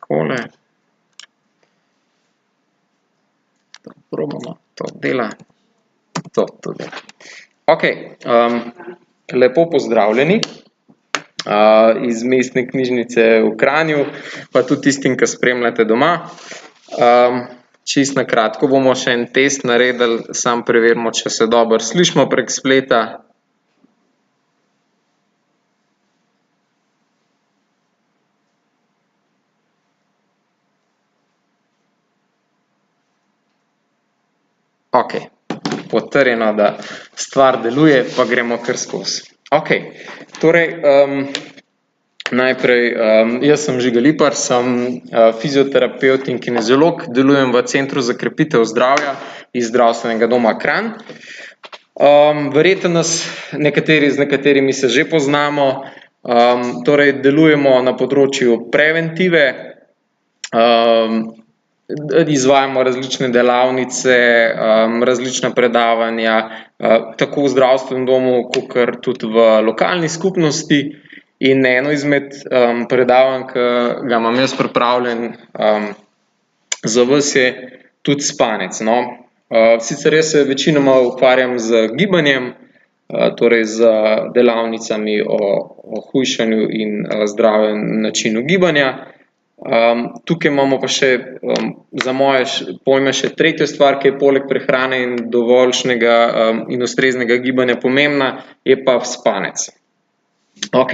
takole. To probamo, to dela. To dela. Ok, lepo pozdravljeni iz Mestne knjižnice v Kranju, pa tudi tistim, ki spremljate doma. Čisto na kratko bomo še en test naredili, samo preverimo, če se dobro slišimo prek spleta. Ok, potrjeno, da stvar deluje, pa gremo kar skozi. Ok, torej, najprej, jaz sem Žiga Lipar, sem fizioterapevt in kineziolog, delujem v Centru za krepitev zdravja iz Zdravstvenega doma Kranj. Verjetno nas z nekaterimi se že poznamo, torej delujemo na področju preventive, izvajamo različne delavnice, različna predavanja, tako v zdravstvenem domu, kakor tudi v lokalni skupnosti. In eno izmed predavanj, ki ga imam jaz pripravljen za vas, je tudi spanec. No. Sicer jaz se večinoma ukvarjam z gibanjem, torej z delavnicami o hujšanju in zdravem načinu gibanja. Tukaj imamo pa še za moje pojme še tretjo stvar, ki je poleg prehrane in dovoljšnega in ustreznega gibanja pomembna, je pa spanec. Ok.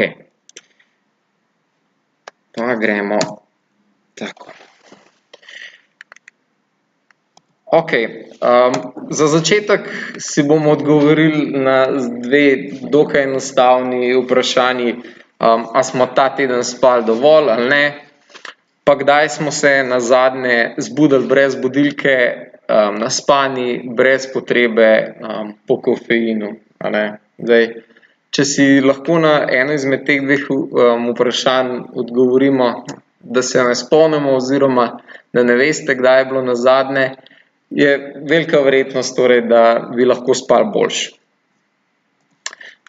Pa gremo tako. Ok, za začetek si bomo odgovorili na dve dokaj enostavni vprašanji, a smo ta teden spali dovolj ali ne. Pa kdaj smo se nazadnje zbudili brez budilke, naspani, brez potrebe po kofeinu, a ne. Zdaj, če si lahko na eno izmed teh dveh vprašanj odgovorimo, da se ne spomnimo oziroma da ne veste, kdaj je bilo nazadnje, je velika verjetnost torej, da bi lahko spali boljše.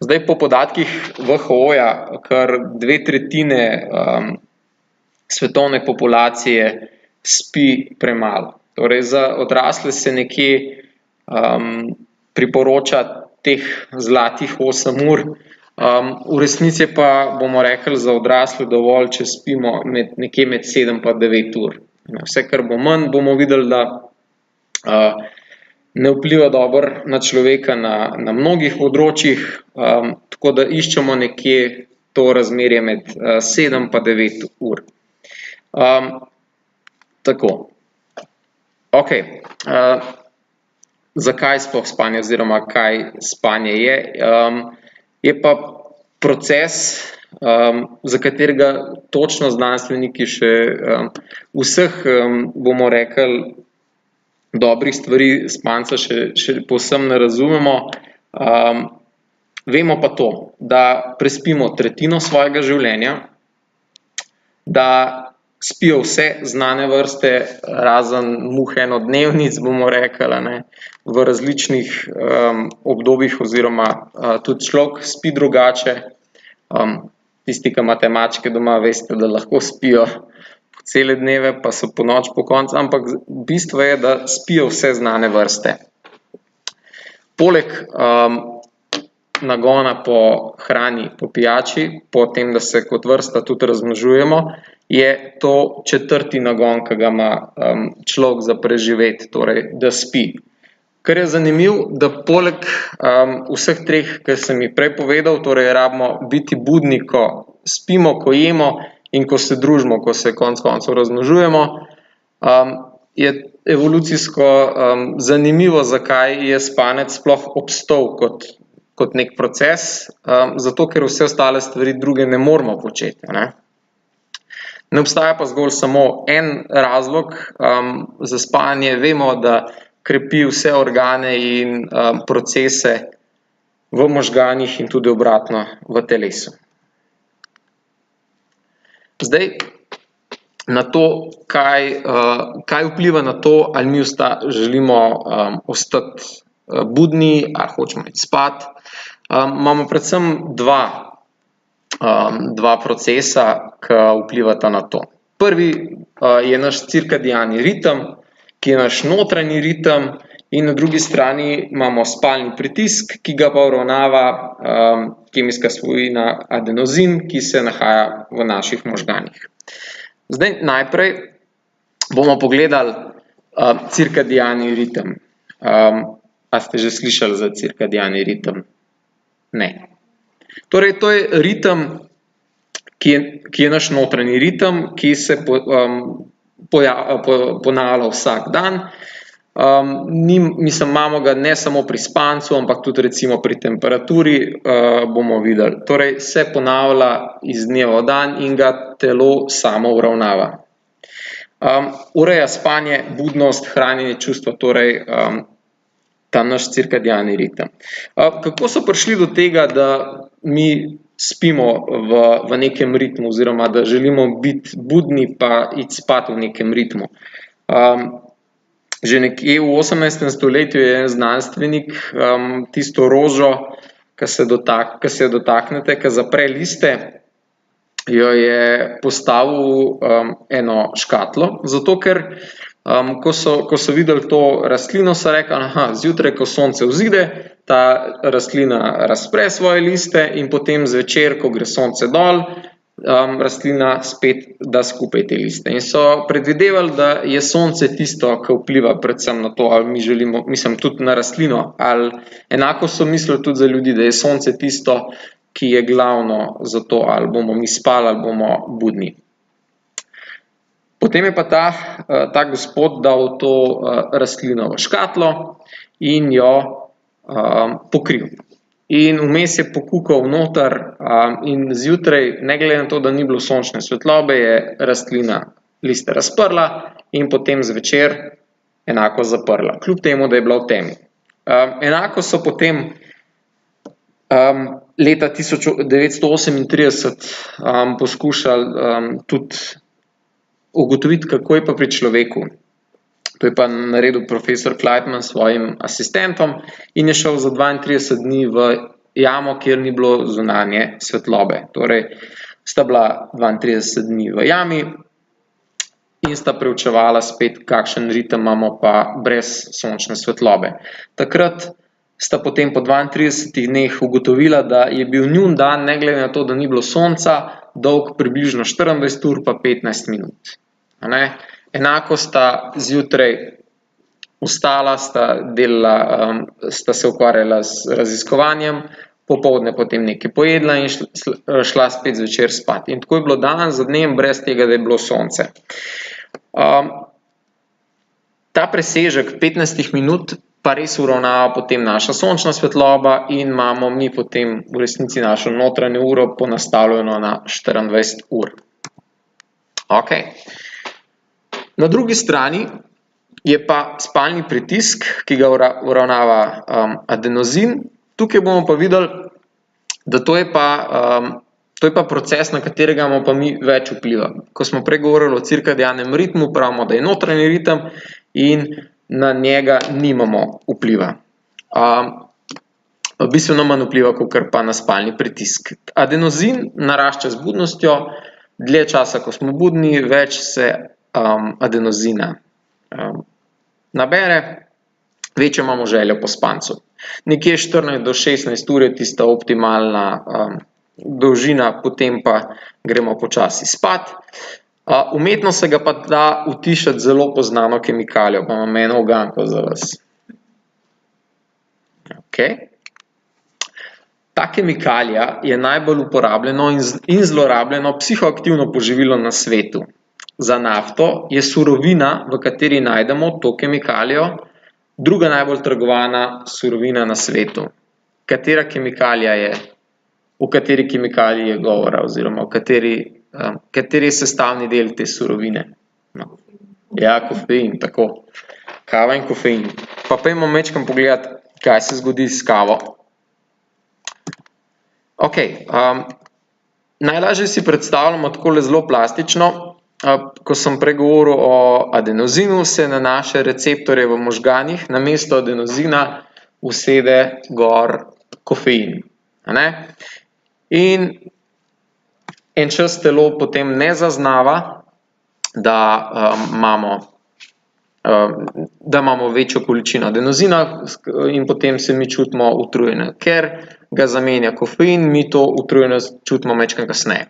Zdaj, po podatkih WHO-ja, kar 2/3 svetovne populacije spi premalo. Torej, za odrasle se nekje priporoča teh zlatih 8 ur, v resnici pa bomo rekli za odrasle dovolj, če spimo nekje med 7 pa 9 ur. Vse, kar bo manj, bomo videli, da ne vpliva dobro na človeka na mnogih področjih, tako da iščemo nekje to razmerje med 7 pa 9 ur. Tako. Ok. Zakaj sploh spanje oziroma kaj spanje je? Je pa proces, za katerega točno znanstveniki še vseh, bomo rekli, dobrih stvari spanca še povsem ne razumemo. Vemo pa to, da prespimo tretjino svojega življenja, da spijo vse znane vrste, razen muh enodnevnic, bomo rekli, a ne, v različnih obdobjih oziroma tudi človek spi drugače. Tisti, ki imate mačke doma, veste, da lahko spijo cele dneve, pa so ponoči pokonci, ampak bistvo je, da spijo vse znane vrste. Poleg nagona po hrani, po pijači, po tem, da se kot vrsta tudi razmnožujemo, je to četrti nagon, ki ga ima človek za preživeti, torej da spi. Kar je zanimivo, da poleg vseh treh, ki sem jih prej povedal, torej rabimo biti budni, ko spimo, ko jemo in ko se družimo, ko se konec koncev razmnožujemo, je evolucijsko zanimivo, zakaj je spanec sploh obstal kot nek proces, zato ker vse ostale stvari druge ne moremo početi, ne. Ne obstaja pa zgolj samo en razlog za spanje. Vemo, da krepi vse organe in procese v možganih in tudi obratno v telesu. Zdaj, na to, kaj vpliva na to, ali mi želimo ostati budni, ali hočemo iti spat, imamo predvsem dva procesa, ki vplivata na to. Prvi je naš cirkadiani ritem, ki je naš notranji ritem, in na drugi strani imamo spalni pritisk, ki ga pa uravnava kemijska spojina adenozin, ki se nahaja v naših možganih. Zdaj, najprej bomo pogledali cirkadiani ritem. A ste že slišali za cirkadiani ritem? Ne. Torej, to je ritem, ki je naš notranji ritem, ki se ponavlja vsak dan. Imamo ga ne samo pri spancu, ampak tudi recimo pri temperaturi, bomo videli. Torej, se ponavlja iz dneva v dan in ga telo samo uravnava. Ureja spanje, budnost, hranjenje čustva, torej ta naš cirkadiani ritem. Kako so prišli do tega, da mi spimo v nekem ritmu, oziroma da želimo biti budni pa iti spat v nekem ritmu? Že nekje v 18. stoletju je en znanstvenik tisto rožo, ki se jo dotaknete, ki zapre liste, jo je postavil eno škatlo, zato ker ko so videli to rastlino, so rekli, zjutraj, ko sonce vzide, ta rastlina razpre svoje liste in potem zvečer, ko gre sonce dol, rastlina spet da skupaj te liste. In so predvidevali, da je sonce tisto, ki vpliva predvsem na to, ali mi želimo, tudi na rastlino, ali enako so mislili tudi za ljudi, da je sonce tisto, ki je glavno za to, ali bomo mi spali, ali bomo budni. Potem je pa ta gospod dal to rastlino v škatlo in jo pokril. In vmes je pokukal noter in zjutraj, ne glede na to, da ni bilo sončne svetlobe, je rastlina liste razprla in potem zvečer enako zaprla, kljub temu, da je bila v temi. Enako so potem leta 1938 poskušali tudi ugotoviti, kako je pa pri človeku. To je pa naredil profesor Kleitman s svojim asistentom in je šel za 32 dni v jamo, kjer ni bilo zunanje svetlobe. Torej, sta bila 32 dni v jami in sta preučevala spet, kakšen ritem imamo pa brez sončne svetlobe. Takrat sta potem po 32 dneh ugotovila, da je bil njun dan, ne glede na to, da ni bilo sonca, dolg približno 24 ur pa 15 minut. Enako sta zjutraj vstala, sta se ukvarjala z raziskovanjem, popoldne potem nekaj pojedla in šla spet zvečer spat. In tako je bilo dan za dnem, brez tega, da je bilo sonce. Ta presežek 15 minut pa res uravnava potem naša sončna svetloba in imamo mi potem v resnici našo notranjo uro ponastavljeno na 24 ur. Ok. Na drugi strani je pa spalni pritisk, ki ga uravnava adenozin. Tukaj bomo pa videli, da to je pa proces, na katerega imamo pa mi več vpliva. Ko smo prej govorili o cirkadianem ritmu, pravimo, da je notranji ritem in na njega nimamo vpliva. Bistveno manj vpliva, kakor pa na spalni pritisk. Adenozin narašča z budnostjo, dlje časa, ko smo budni, več se adenozina nabere, večjo imamo željo po spancu. Nekje 14 do 16 ur je tista optimalna dolžina, potem pa gremo počasi spat. Umetno se ga pa da utišati zelo poznano kemikalijo, pa imam eno uganko za vas. Ta kemikalija je najbolj uporabljeno in zlorabljeno psihoaktivno poživilo na svetu. Za nafto je surovina, v kateri najdemo to kemikalijo, druga najbolj trgovana surovina na svetu. Katera kemikalija je? O kateri kemikaliji je govora, oziroma kateri je sestavni del te surovine? Ja, kofein, tako. Kava in kofein. Pa pojdimo majčkeno pogledati, kaj se zgodi s kavo. Ok, najlažje si predstavljamo takole zelo plastično. Ko sem pregovoril o adenozinu, se na naše receptorje v možganih namesto adenozina usede gor kofein. In en čas telo potem ne zaznava da imamo večjo količino adenozina in potem se mi čutimo utrujene, ker ga zamenja kofein, mi to utrujenost čutimo majčkeno kasneje.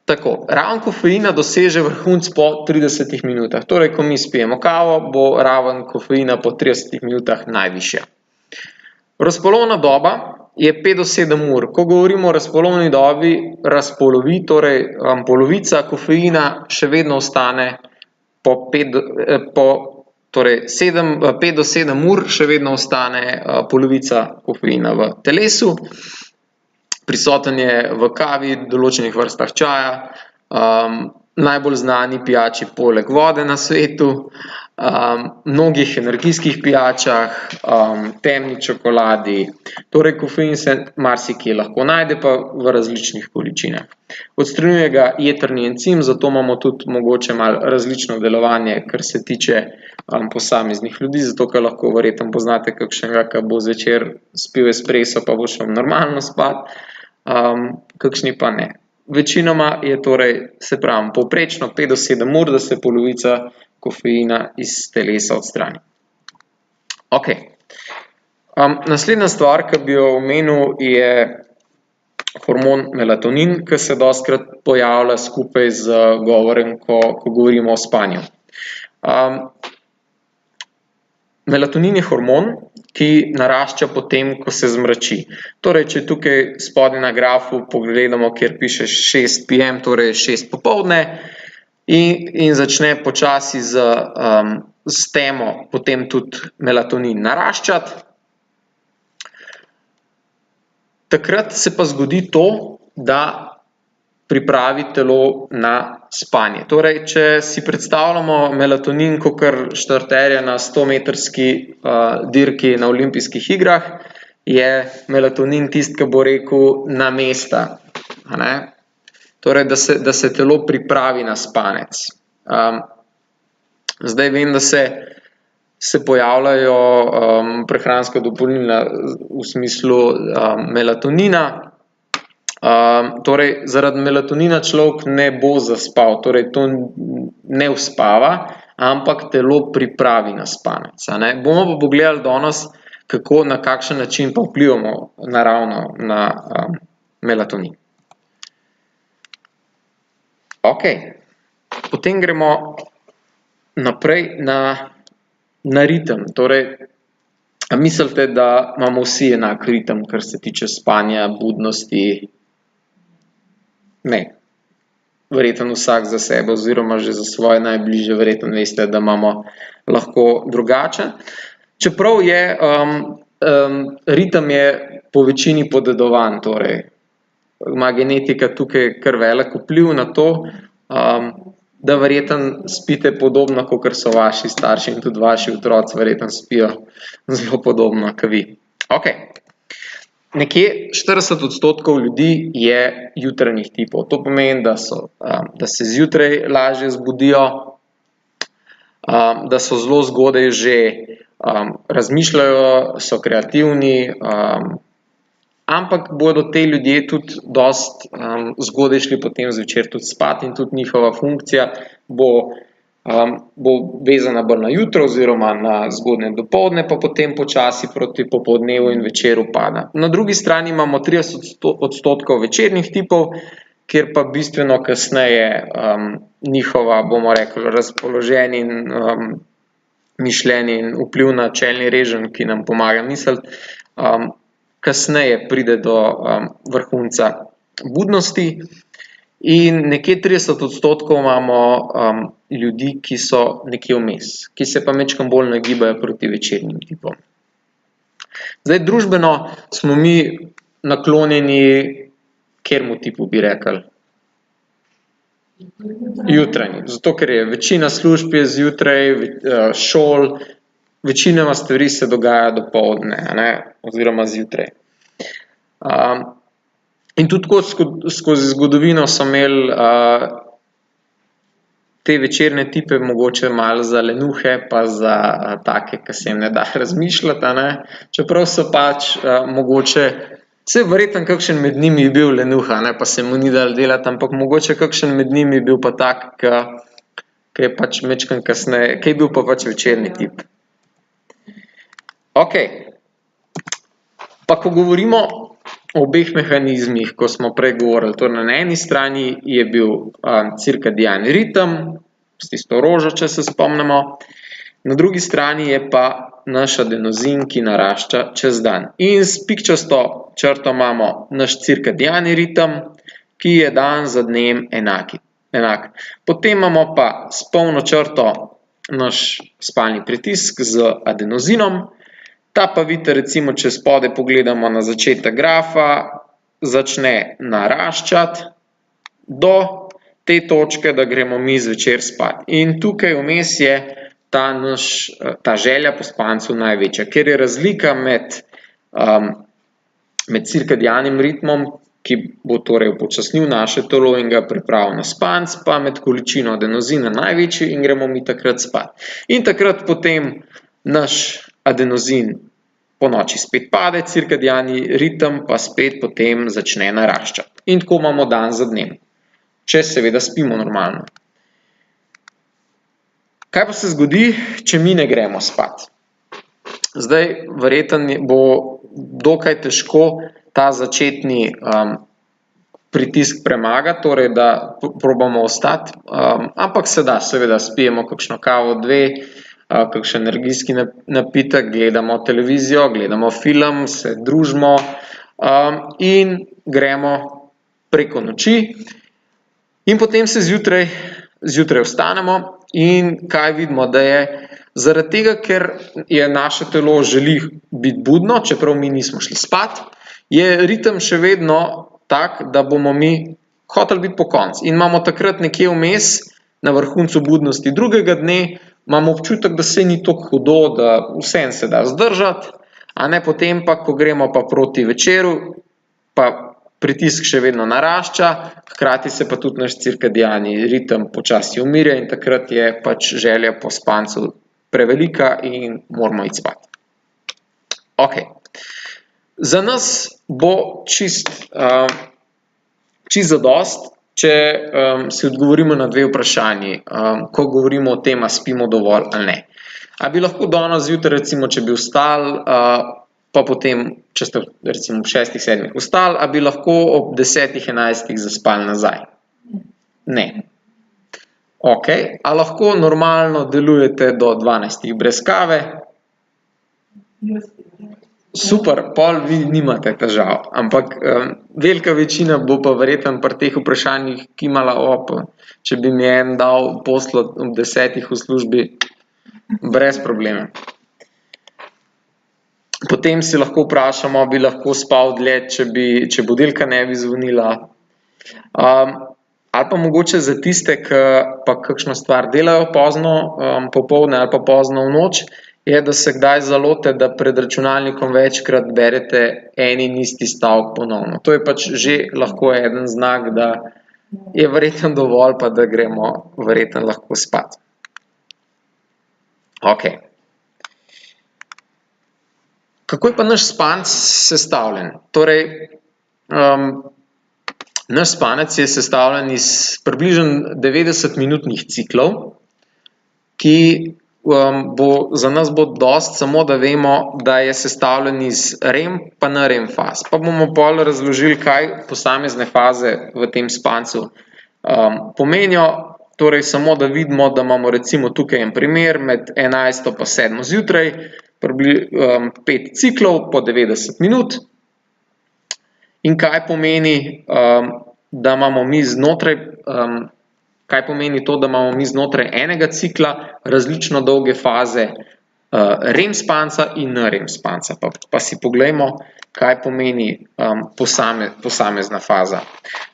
Tako, raven kofeina doseže vrhunec po 30 minutah, torej ko mi spijemo kavo, bo raven kofeina po 30 minutah najvišja. Razpolovna doba je 5 do 7 ur. Ko govorimo o razpolovni dobi, razpolovi, torej polovica kofeina še vedno ostane po 5 do 7 ur, še vedno ostane polovica kofeina v telesu. Prisoten je v kavi, določenih vrstah čaja, najbolj znani pijači poleg vode na svetu, mnogih energijskih pijačah, temni čokoladi, torej kofein se marsikje lahko najde, pa v različnih količinah. Odstranjuje ga jetrni encim, zato imamo tudi mogoče malo različno delovanje, kar se tiče posameznih ljudi, zato ker lahko verjetno poznate kakšnega, ki bo zvečer spil espresso, pa bo šel normalno spat, kakšni pa ne. Večinoma je torej, se pravim, povprečno 5 do 7 ur, da se polovica kofeina iz telesa odstrani. Ok. Naslednja stvar, ki bi jo omenil, je hormon melatonin, ki se dostikrat pojavlja skupaj z govorem, ko govorimo o spanju. Melatonin je hormon, ki narašča potem, ko se zmrači. Torej, če tukaj spodaj na grafu pogledamo, kjer piše 6 PM, torej 6 popoldne, in začne počasi s temo potem tudi melatonin naraščati. Takrat se pa zgodi to, da pripravi telo na spanje. Torej, če si predstavljamo melatonin kakor štarterja na 100-metrski dirki na olimpijskih igrah, je melatonin tisti, ki bo rekel na mesta. Torej, da se telo pripravi na spanec. Zdaj vem, da se pojavljajo prehranska dopolnila v smislu melatonina. Torej, zaradi melatonina človek ne bo zaspal, torej to ne uspava, ampak telo pripravi na spanec. Bomo pa pogledali danes, kako, na kakšen način pa vplivamo naravno na melatonin. Ok, potem gremo naprej na ritem. Torej, a mislite, da imamo vsi enak ritem, kar se tiče spanja, budnosti? Ne. Verjetno vsak za sebe oziroma že za svoje najbližje verjetno veste, da imamo lahko drugačen. Čeprav je ritem je po večini podedovan, torej ima genetika tukaj kar velik vpliv na to, da verjetno spite podobno, kakor so vaši starši in tudi vaši otroci verjetno spijo zelo podobno, kot vi. Ok. Nekje 40% ljudi je jutranjih tipov. To pomeni, da se zjutraj lažje zbudijo, da so zelo zgodaj že razmišljajo, so kreativni, ampak bodo te ljudje tudi dosti zgodaj šli potem zvečer tudi spat in tudi njihova funkcija bo vezana bolj na jutro oziroma na zgodnje dopoldne, pa potem počasi proti popoldnevu in večeru pada. Na drugi strani imamo 30% večernih tipov, kjer pa bistveno kasneje njihova, bomo rekli, razpoloženje in mišljenje in vpliv na čelni reženj, ki nam pomaga misliti, kasneje pride do vrhunca budnosti. In nekje 30% imamo ljudi, ki so nekje vmes, ki se pa majčkeno bolj nagibajo proti večernim tipom. Zdaj, družbeno smo mi naklonjeni kateremu tipu, bi rekli? Jutranji. Zato, ker je večina služb je zjutraj, šol, večinoma stvari se dogaja dopoldne, oziroma zjutraj. In tudi skozi zgodovino so imeli te večerne tipe mogoče malo za lenuhe, pa za take, ki se jim ne da razmišljati, čeprav so pač mogoče Saj verjetno kakšen med njimi je bil lenuha, ne, pa se mu ni dalo delati, ampak mogoče kakšen med njimi je bil pa tak, ki je pač majčkeno kasneje, ki je bil pa pač večerni tip. Ok, pa ko govorimo o obeh mehanizmih, ko smo prej govorili, torej na eni strani je bil cirkadiani ritem, s tisto rožo, če se spomnimo, na drugi strani je pa naš adenozin, ki narašča čez dan. In s pikčasto črto imamo naš cirkadiani ritem, ki je dan za dnem enak. Potem imamo pa s polno črto naš spalni pritisk z adenozinom. Ta pa vidite, recimo, če spodaj pogledamo na začetek grafa, začne naraščati do te točke, da gremo mi zvečer spat. In tukaj vmes je ta želja po spancu največja, ker je razlika med cirkadianim ritmom, ki bo torej upočasnil naše telo in ga pripravil na spanc, pa med količino adenozina največji in gremo mi takrat spat. In takrat potem naš adenozin po noči spet pade, cirkadiani ritem pa spet potem začne naraščati. In tako imamo dan za dnem, če seveda spimo normalno. Kaj pa se zgodi, če mi ne gremo spat? Zdaj, verjetno bo dokaj težko ta začetni pritisk premagati, torej da probamo ostati, ampak se da, seveda spijemo kakšno kavo, dve, kakšen energijski napitek, gledamo televizijo, gledamo film, se družimo in gremo preko noči. In potem se zjutraj vstanemo in kaj vidimo, da je zaradi tega, ker je naše telo želi biti budno, čeprav mi nismo šli spat, je ritem še vedno tak, da bomo mi hoteli biti pokonci. In imamo takrat nekje vmes, na vrhuncu budnosti drugega dne, imamo občutek, da se ni tako hudo, da vseeno se da zdržati, a ne, potem pa, ko gremo pa proti večeru, pa pritisk še vedno narašča, hkrati se pa tudi naš cirkadiani ritem počasi umirja in takrat je pač želja po spancu prevelika in moramo iti spat. Ok, za nas bo čist zadost, če si odgovorimo na dve vprašanji, ko govorimo o tem, a spimo dovolj ali ne. A bi lahko danes zjutraj, recimo, če bi vstali, pa potem, če ste recimo ob 6-7 vstali, a bi lahko ob 10-11 zaspali nazaj? Ne. Ok, a lahko normalno delujete do 12 brez kave? Super, pol vi nimate težav, ampak velika večina bo pa verjetno pri teh vprašanjih kimala če bi mi en dal poslo ob 10 v službi, brez problema. Potem si lahko vprašamo, bi lahko spal dlje, če budilka ne bi zvonila. Ali pa mogoče za tiste, ki pa kakšno stvar delajo pozno popoldne ali pa pozno v noč, je, da se kdaj zalote, da pred računalnikom večkrat berete en in isti stavek ponovno. To je pač že lahko eden znak, da je verjetno dovolj, pa da gremo verjetno lahko spat. Ok. Kako je pa naš spanec sestavljen? Torej, naš spanec je sestavljen iz približno 90-minutnih ciklov, ki za nas bo dosti samo, da vemo, da je sestavljen iz REM pa NREM faz. Pa bomo pol razložili, kaj posamezne faze v tem spancu pomenijo. Torej, samo da vidimo, da imamo recimo tukaj en primer med 11 pa 7 zjutraj, 5 ciklov po 90 minut. In kaj pomeni, da imamo mi znotraj, kaj pomeni to, da imamo mi znotraj enega cikla različno dolge faze REM spanca in NREM spanca. Pa si poglejmo, kaj pomeni posamezna faza.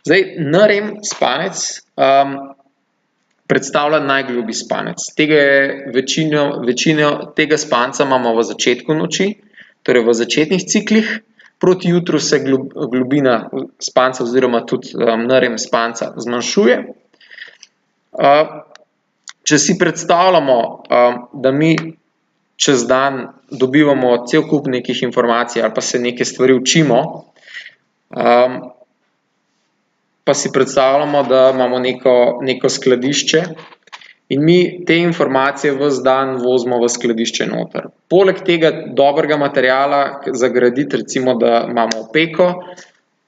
Zdaj, NREM spanec predstavlja najglobji spanec. Večino tega spanca imamo v začetku noči, torej v začetnih ciklih, proti jutru se globina spanca oziroma tudi NREM spanca zmanjšuje. Če si predstavljamo, da mi čez dan dobivamo cel kup nekih informacij ali pa se neke stvari učimo, Pa si predstavljamo, da imamo neko skladišče in mi te informacije ves dan vozimo v skladišče noter. Poleg tega dobrega materiala za graditi, recimo, da imamo opeko,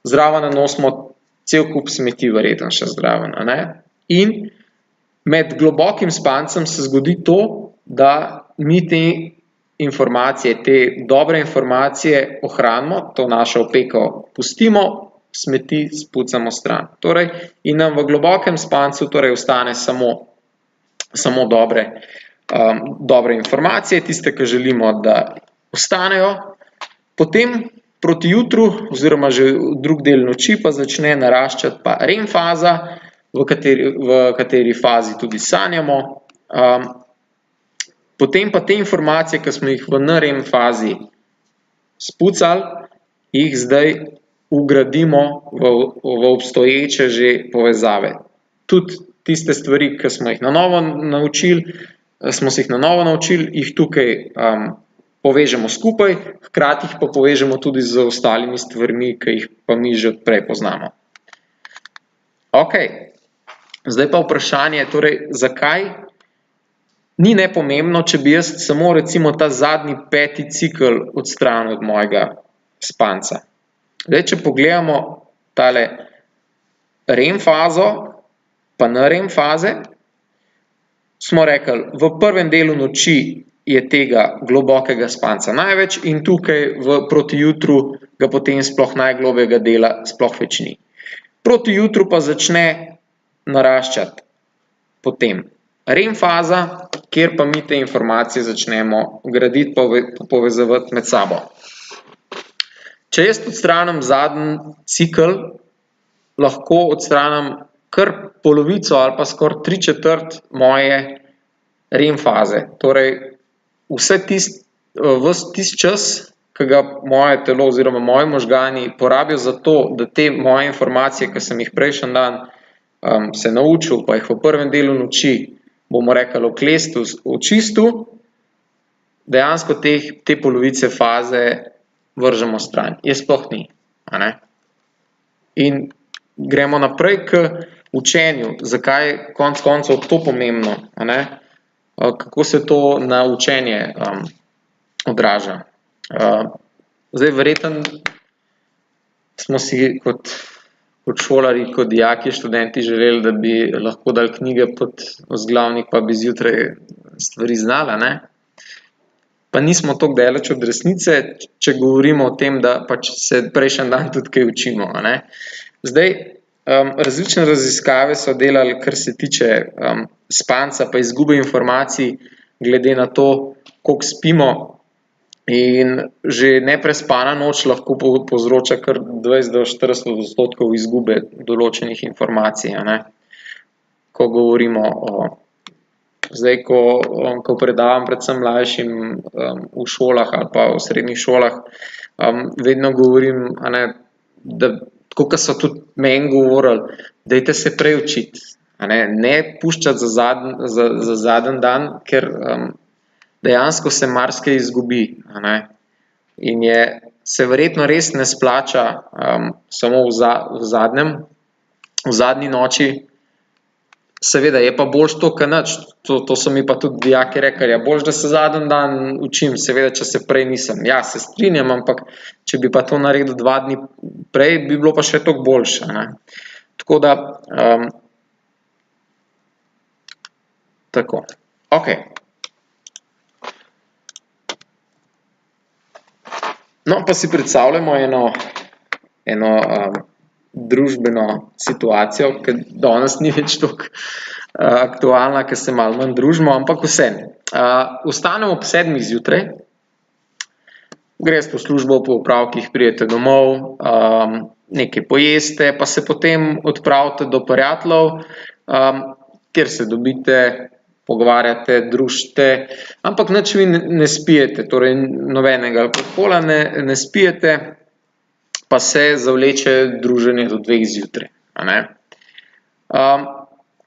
zraven nanosimo cel kup smeti, verjetno še zraven, a ne? In med globokim spancem se zgodi to, da mi te informacije, te dobre informacije ohranimo, to našo opeko pustimo, smeti spucamo stran. Torej, in nam v globokem spancu torej ostane samo dobre informacije, tiste, ki želimo, da ostanejo. Potem proti jutru oziroma že drug del noči pa začne naraščati pa REM faza, v kateri fazi tudi sanjamo. Potem pa te informacije, ki smo jih v NREM fazi spucali, jih zdaj vgradimo v obstoječe že povezave. Tudi tiste stvari, ki smo jih na novo naučili, jih tukaj povežemo skupaj, hkrati jih pa povežemo tudi z ostalimi stvarmi, ki jih pa mi že odprej poznamo. Ok, zdaj pa vprašanje, torej, zakaj ni nepomembno, če bi jaz samo recimo ta zadnji 5. cikel odstranil od mojega spanca. Zdaj, če pogledamo tale REM fazo, pa NREM faze, smo rekli, v prvem delu noči je tega globokega spanca največ in tukaj proti jutru ga potem sploh najglobjega dela sploh več ni. Proti jutru pa začne naraščati potem REM faza, kjer pa mi te informacije začnemo graditi, povezovati med sabo. Če jaz odstranim zadnji cikel, lahko odstranim kar polovico ali pa skoraj 3/4 moje REM faze. Torej, ves tisti čas, ki ga moje telo oziroma moji možgani porabijo za to, da te moje informacije, ki sem jih prejšnji dan se naučil, pa jih v prvem delu noči, bomo rekli, oklestil, očistil, dejansko te polovice faze vržemo stran. Je sploh ni, a ne? In gremo naprej k učenju. Zakaj je konec koncev to pomembno, a ne? Kako se to na učenje odraža. Zdaj, verjetno smo si kot šolarji, kot dijaki, študenti želeli, da bi lahko dali knjige pod vzglavnik, pa bi zjutraj stvari znali, ne? Pa nismo toliko daleč od resnice, če govorimo o tem, da pač se prejšnji dan tudi kaj učimo, a ne? Zdaj, različne raziskave so delali, kar se tiče spanca pa izgube informacij, glede na to, koliko spimo, in že neprespana noč lahko povzroča kar 20–40% izgube določenih informacij, a ne? Ko govorimo zdaj, ko predavam predvsem mlajšim v šolah ali pa v srednjih šolah, vedno govorim, a ne, da tako, kot so tudi meni govorili, dajte se prej učiti, a ne puščati za zadnji dan, ker dejansko se marsikaj izgubi, a ne? In se verjetno res ne splača samo v zadnji noči. Seveda je pa boljše to, kot nič. To so mi pa tudi dijaki rekli, ja, boljše, da se zadnji dan učim, seveda, če se prej nisem. Ja, se strinjam, ampak če bi pa to naredil 2 dni prej, bi bilo pa še toliko boljše, a ne? Tako da, tako, ok. No, pa si predstavljamo eno družbeno situacijo, ki danes ni več toliko aktualna, ker se malo manj družimo, ampak vseeno. Vstanemo ob 7 zjutraj, greste v službo, po opravkih pridete domov, nekaj pojeste, pa se potem odpravite do prijateljev, kjer se dobite, pogovarjate, družite, ampak nič vi ne spijete, torej nobenega alkohola ne spijete, pa se zavleče druženje do 2 zjutraj, a ne.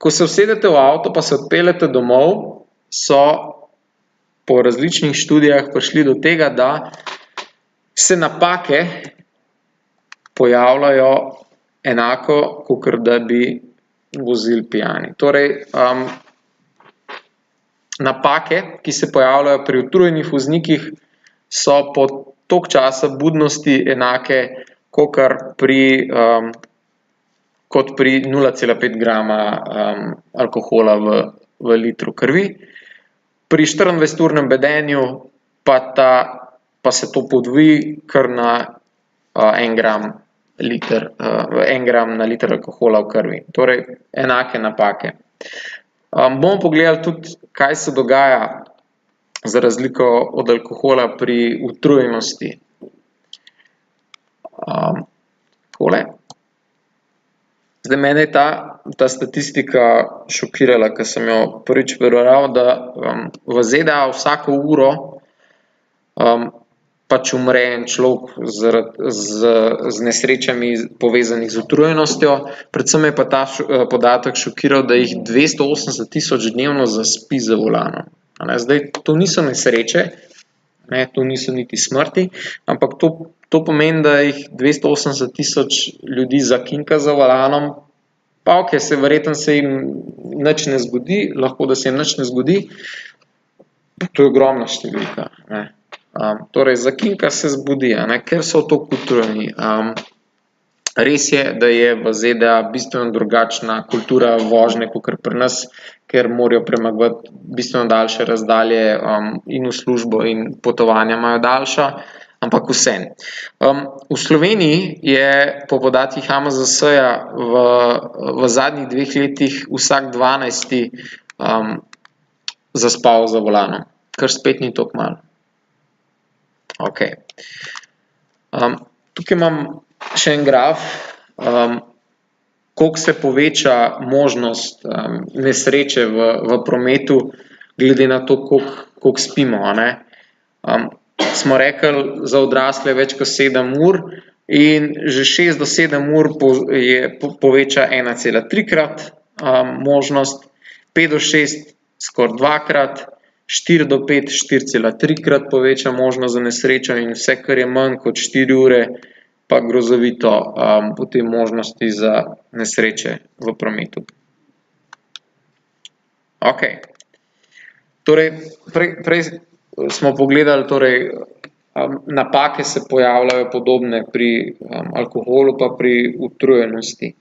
Ko se usedete v avto, pa se odpeljete domov, so po različnih študijah prišli do tega, da se napake pojavljajo enako, kakor da bi vozili pijani. Torej, napake, ki se pojavljajo pri utrujenih voznikih, so po toliko časa budnosti enake kakor kot pri 0,5 grama alkohola v litru krvi. Pri 24-urnem bedenju pa se to podvoji kar na 1 gram na liter alkohola v krvi. Torej, enake napake. Bomo pogledali tudi, kaj se dogaja za razliko od alkohola pri utrujenosti. Takole. Zdaj, mene je ta statistika šokirala, ko sem jo prvič prebral, da v ZDA vsako uro pač umre en človek z nesrečami povezanih z utrujenostjo. Predvsem je pa ta podatek šokiral, da jih 280.000 dnevno zaspi za volanom. Zdaj, to niso nesreče, to niso niti smrti, ampak to pomeni, da jih 280.000 ljudi zakinka za volanom, pa ok, verjetno se jim nič ne zgodi, lahko da se jim nič ne zgodi, to je ogromna številka. Torej, zakinka se zbudi, ker so toliko utrujeni. Res je, da je v ZDA bistveno drugačna kultura vožnje kakor pri nas, ker morajo premagovati bistveno daljše razdalje in v službo in potovanja imajo daljša, ampak vseeno. V Sloveniji je po podatkih HMZS-ja v zadnjih 2 letih vsak 12. zaspal za volanom, kar spet ni toliko malo. Okay. Tukaj imam še en graf, koliko se poveča možnost nesreče v prometu, glede na to, koliko spimo. Smo rekli, za odrasle več kot 7 ur in že 6 do 7 ur poveča 1,3-krat možnost, 5 do 6 skoraj 2-krat, 4 do 5 4,3-krat poveča možnost za nesrečo in vse, kar je manj kot 4 ure, pa grozovito potem možnosti za nesreče v prometu. Ok. Torej, prej smo pogledali, napake se pojavljajo podobne pri alkoholu pa pri utrujenosti.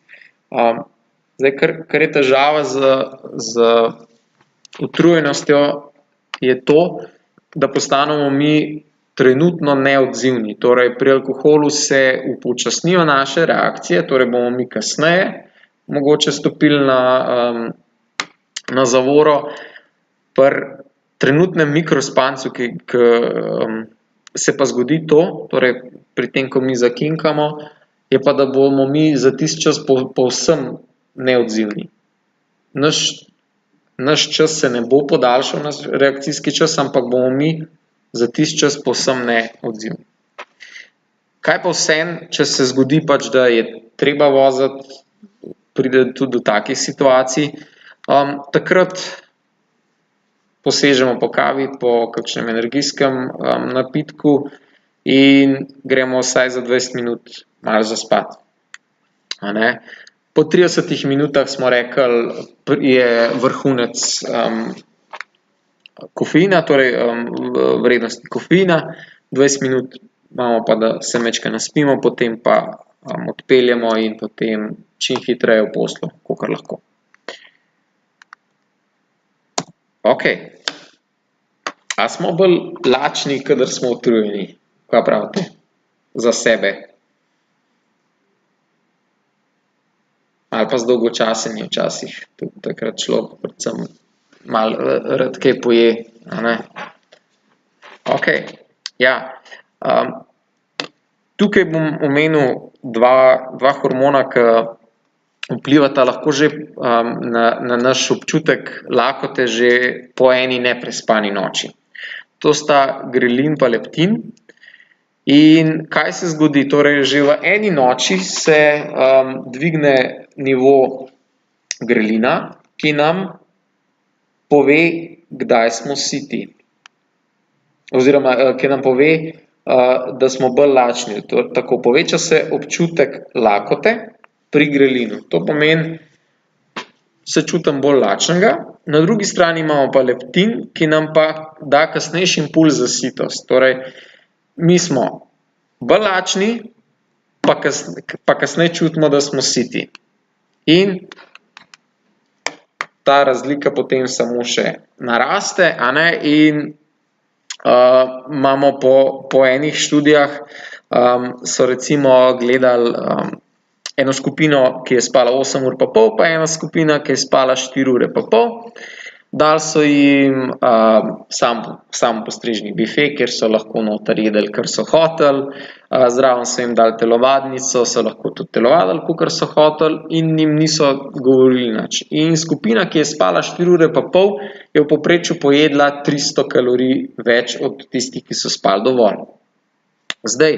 Zdaj, kar je težava z utrujenostjo, je to, da postanemo mi trenutno neodzivni. Torej, pri alkoholu se upočasnijo naše reakcije, torej bomo mi kasneje mogoče stopili na zavoro. Pri trenutnem mikrospancu, ki se pa zgodi to, torej pri tem, ko mi zakinkamo, je pa, da bomo mi za tisti čas povsem neodzivni. Naš čas se ne bo podaljšal, naš reakcijski čas, ampak bomo mi za tisti čas povsem neodzivni. Kaj pa vseeno, če se zgodi pač, da je treba voziti, pride tudi do takih situacij, takrat posežemo po kavi, po kakšnem energijskem napitku in gremo vsaj za 20 minut malo zaspat. Po 30 minutah smo rekli, je vrhunec kofeina, torej vrednosti kofeina, 20 minut imamo pa, da se majčkeno naspimo, potem pa odpeljemo in potem čim hitreje v posteljo, kakor lahko. Ok. A smo bolj lačni, kadar smo utrujeni? Kaj pravite? Za sebe. Ali pa zdolgočasenje včasih. Tudi takrat človek predvsem malo rad kaj poje, a ne? Ok. Ja. Tukaj bom omenil dva hormona, ki vplivata lahko že na naš občutek lakote že po eni neprespani noči. To sta grelin pa leptin. In kaj se zgodi? Torej, že v eni noči se dvigne nivo grelina, ki nam pove, kdaj smo siti. Oziroma, ki nam pove, da smo bolj lačni. Tako poveča se občutek lakote pri grelinu. To pomeni, se čutim bolj lačnega. Na drugi strani imamo pa leptin, ki nam pa da kasnejši impulz za sitost. Torej, mi smo bolj lačni, pa kasneje čutimo, da smo siti. In ta razlika potem samo še naraste, in imamo po enih študijah, so recimo gledali eno skupino, ki je spala 8 ur pa pol, pa ena skupina, ki je spala 4 ure pa pol. Dali so jim sam postrežni bife, kjer so lahko noter jedli, kar so hoteli, zraven so jim dali telovadnico, so lahko tudi telovadili, kakor so hoteli, in jim niso govorili nič. In skupina, ki je spala 4 ure pa pol, je v povprečju pojedla 300 kalorij več od tistih, ki so spali dovolj. Zdaj,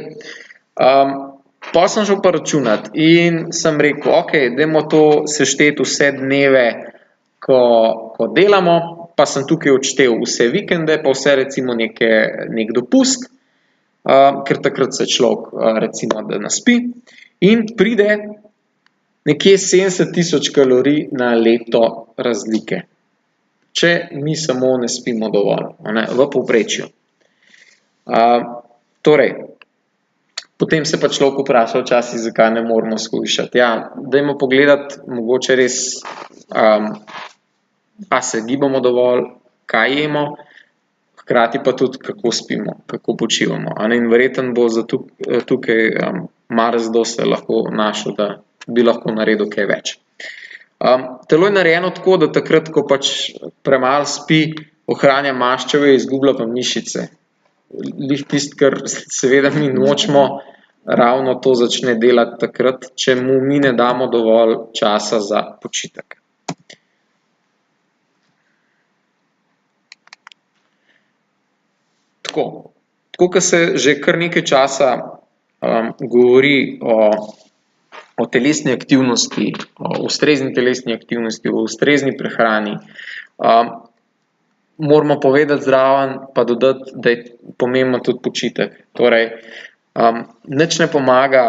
pa sem šel pa računati in sem rekel, dajmo to sešteti vse dneve, ko delamo, pa sem tukaj odštel vse vikende, pa vse recimo nek dopust, ker takrat se človek recimo, da naspi, in pride nekje 70.000 kalorij na leto razlike, če mi samo ne spimo dovolj, v povprečju. Torej, potem se pa človek vpraša včasih, zakaj ne moramo shujšati. Dajmo pogledati, mogoče res, a se gibamo dovolj, kaj jemo, hkrati pa tudi, kako spimo, kako počivamo. In verjetno bo tukaj marsikdo se lahko našel, da bi lahko naredil kaj več. Telo je narejeno tako, da takrat, ko pač premalo spi, ohranja maščeve, izgublja pa mišice. Glih tisto, kar seveda mi nočemo, ravno to začne delati takrat, če mu mi ne damo dovolj časa za počitek. Tako kot se že kar nekaj časa govori o telesni aktivnosti, o ustrezni telesni aktivnosti, o ustrezni prehrani, moramo povedati zraven, pa dodati, da je pomemben tudi počitek. Torej, nič ne pomaga,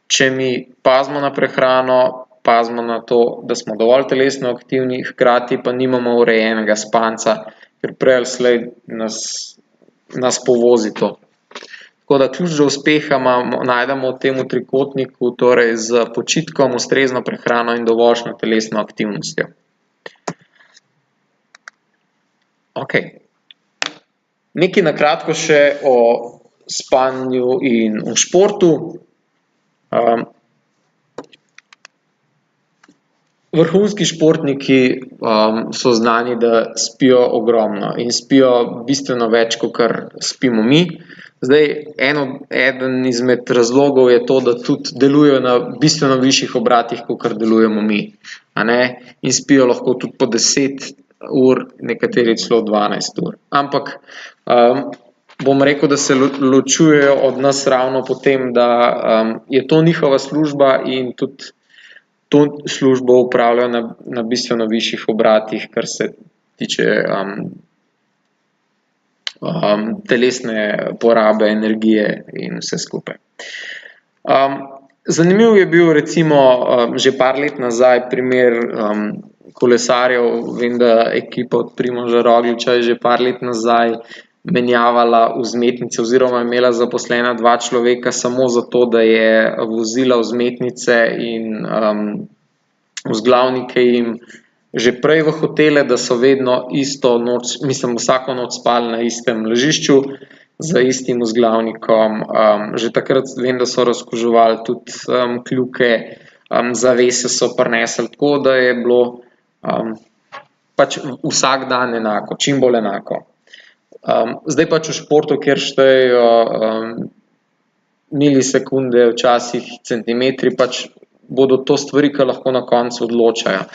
če mi pazimo na prehrano, pazimo na to, da smo dovolj telesno aktivni, hkrati pa nimamo urejenega spanca, ker prej ali slej nas povozi to. Tako da ključ do uspeha najdemo v tem trikotniku, torej z počitkom, ustrezno prehrano in dovoljšno telesno aktivnostjo. Nekaj na kratko še o spanju in o športu. Vrhunski športniki so znani, da spijo ogromno in spijo bistveno več, kot spimo mi. Zdaj, eden izmed razlogov je to, da tudi delujejo na bistveno višjih obratih, kot delujemo mi. In spijo lahko tudi po 10 ur, nekateri celo 12 ur. Ampak bom rekel, da se ločujejo od nas ravno po tem, da je to njihova služba in tudi to službo upravljajo na bistveno višjih obratih, kar se tiče telesne porabe, energije in vse skupaj. Zanimiv je bil recimo že par let nazaj primer kolesarjev. Vem, da ekipa od Primoža Rogliča je že par let nazaj menjavala vzmetnice oziroma imela zaposlena 2 človeka samo zato, da je vozila vzmetnice in vzglavnike jim že prej v hotele, da so vedno isto noč, vsako noč spali na istem ležišču z istim vzglavnikom. Že takrat vem, da so razkuževali tudi kljuke, zavese so prinesli, tako da je bilo pač vsak dan enako, čim bolj enako. Zdaj pač v športu, kjer štejejo milisekunde, včasih centimetri, pač bodo to stvari, ki lahko na koncu odločajo.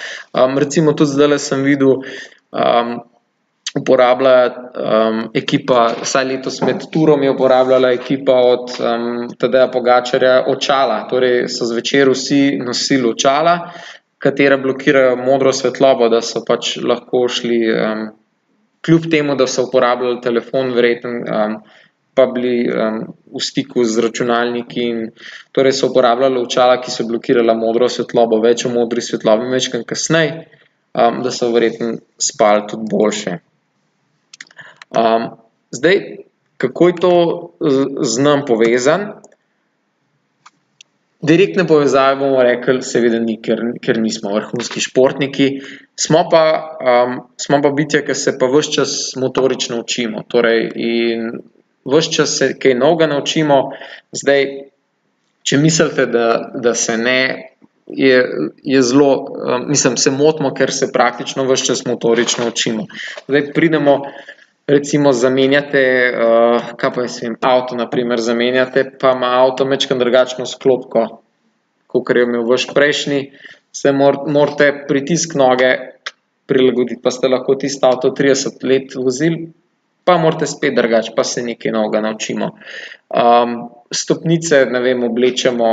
Recimo tudi zdajle sem videl, uporablja ekipa, vsaj letos med turom je uporabljala ekipa od Tadeja Pogačarja očala. Torej so zvečer vsi nosili očala, katera blokirajo modro svetlobo, da so pač lahko šli, kljub temu, da so uporabljali telefon, verjetno pa bili v stiku z računalniki in torej so uporabljali očala, ki so blokirala modro svetlobo, več v modri svetlobi, večkrat kasneje, da so verjetno spali tudi boljše. Zdaj, kako je to z nam povezan? Direktne povezave bomo rekli, seveda ni, ker nismo vrhunski športniki, smo pa bitja, ki se pa ves čas motorično učimo, torej in ves čas se kaj novega naučimo. Zdaj, če mislite, da se ne, je zelo, mislim, se motimo, ker se praktično ves čas motorično učimo. Zdaj pridemo, recimo zamenjate, kaj pa jaz vem, avto na primer zamenjate, pa ima avto majčkeno drugačno sklopko, kakor je imel vaš prejšnji, se morate pritisk noge prilagoditi, pa ste lahko tisto avto 30 let vozili, pa morate spet drugače, pa se nekaj novega naučimo. Stopnice, ne vem, oblečemo,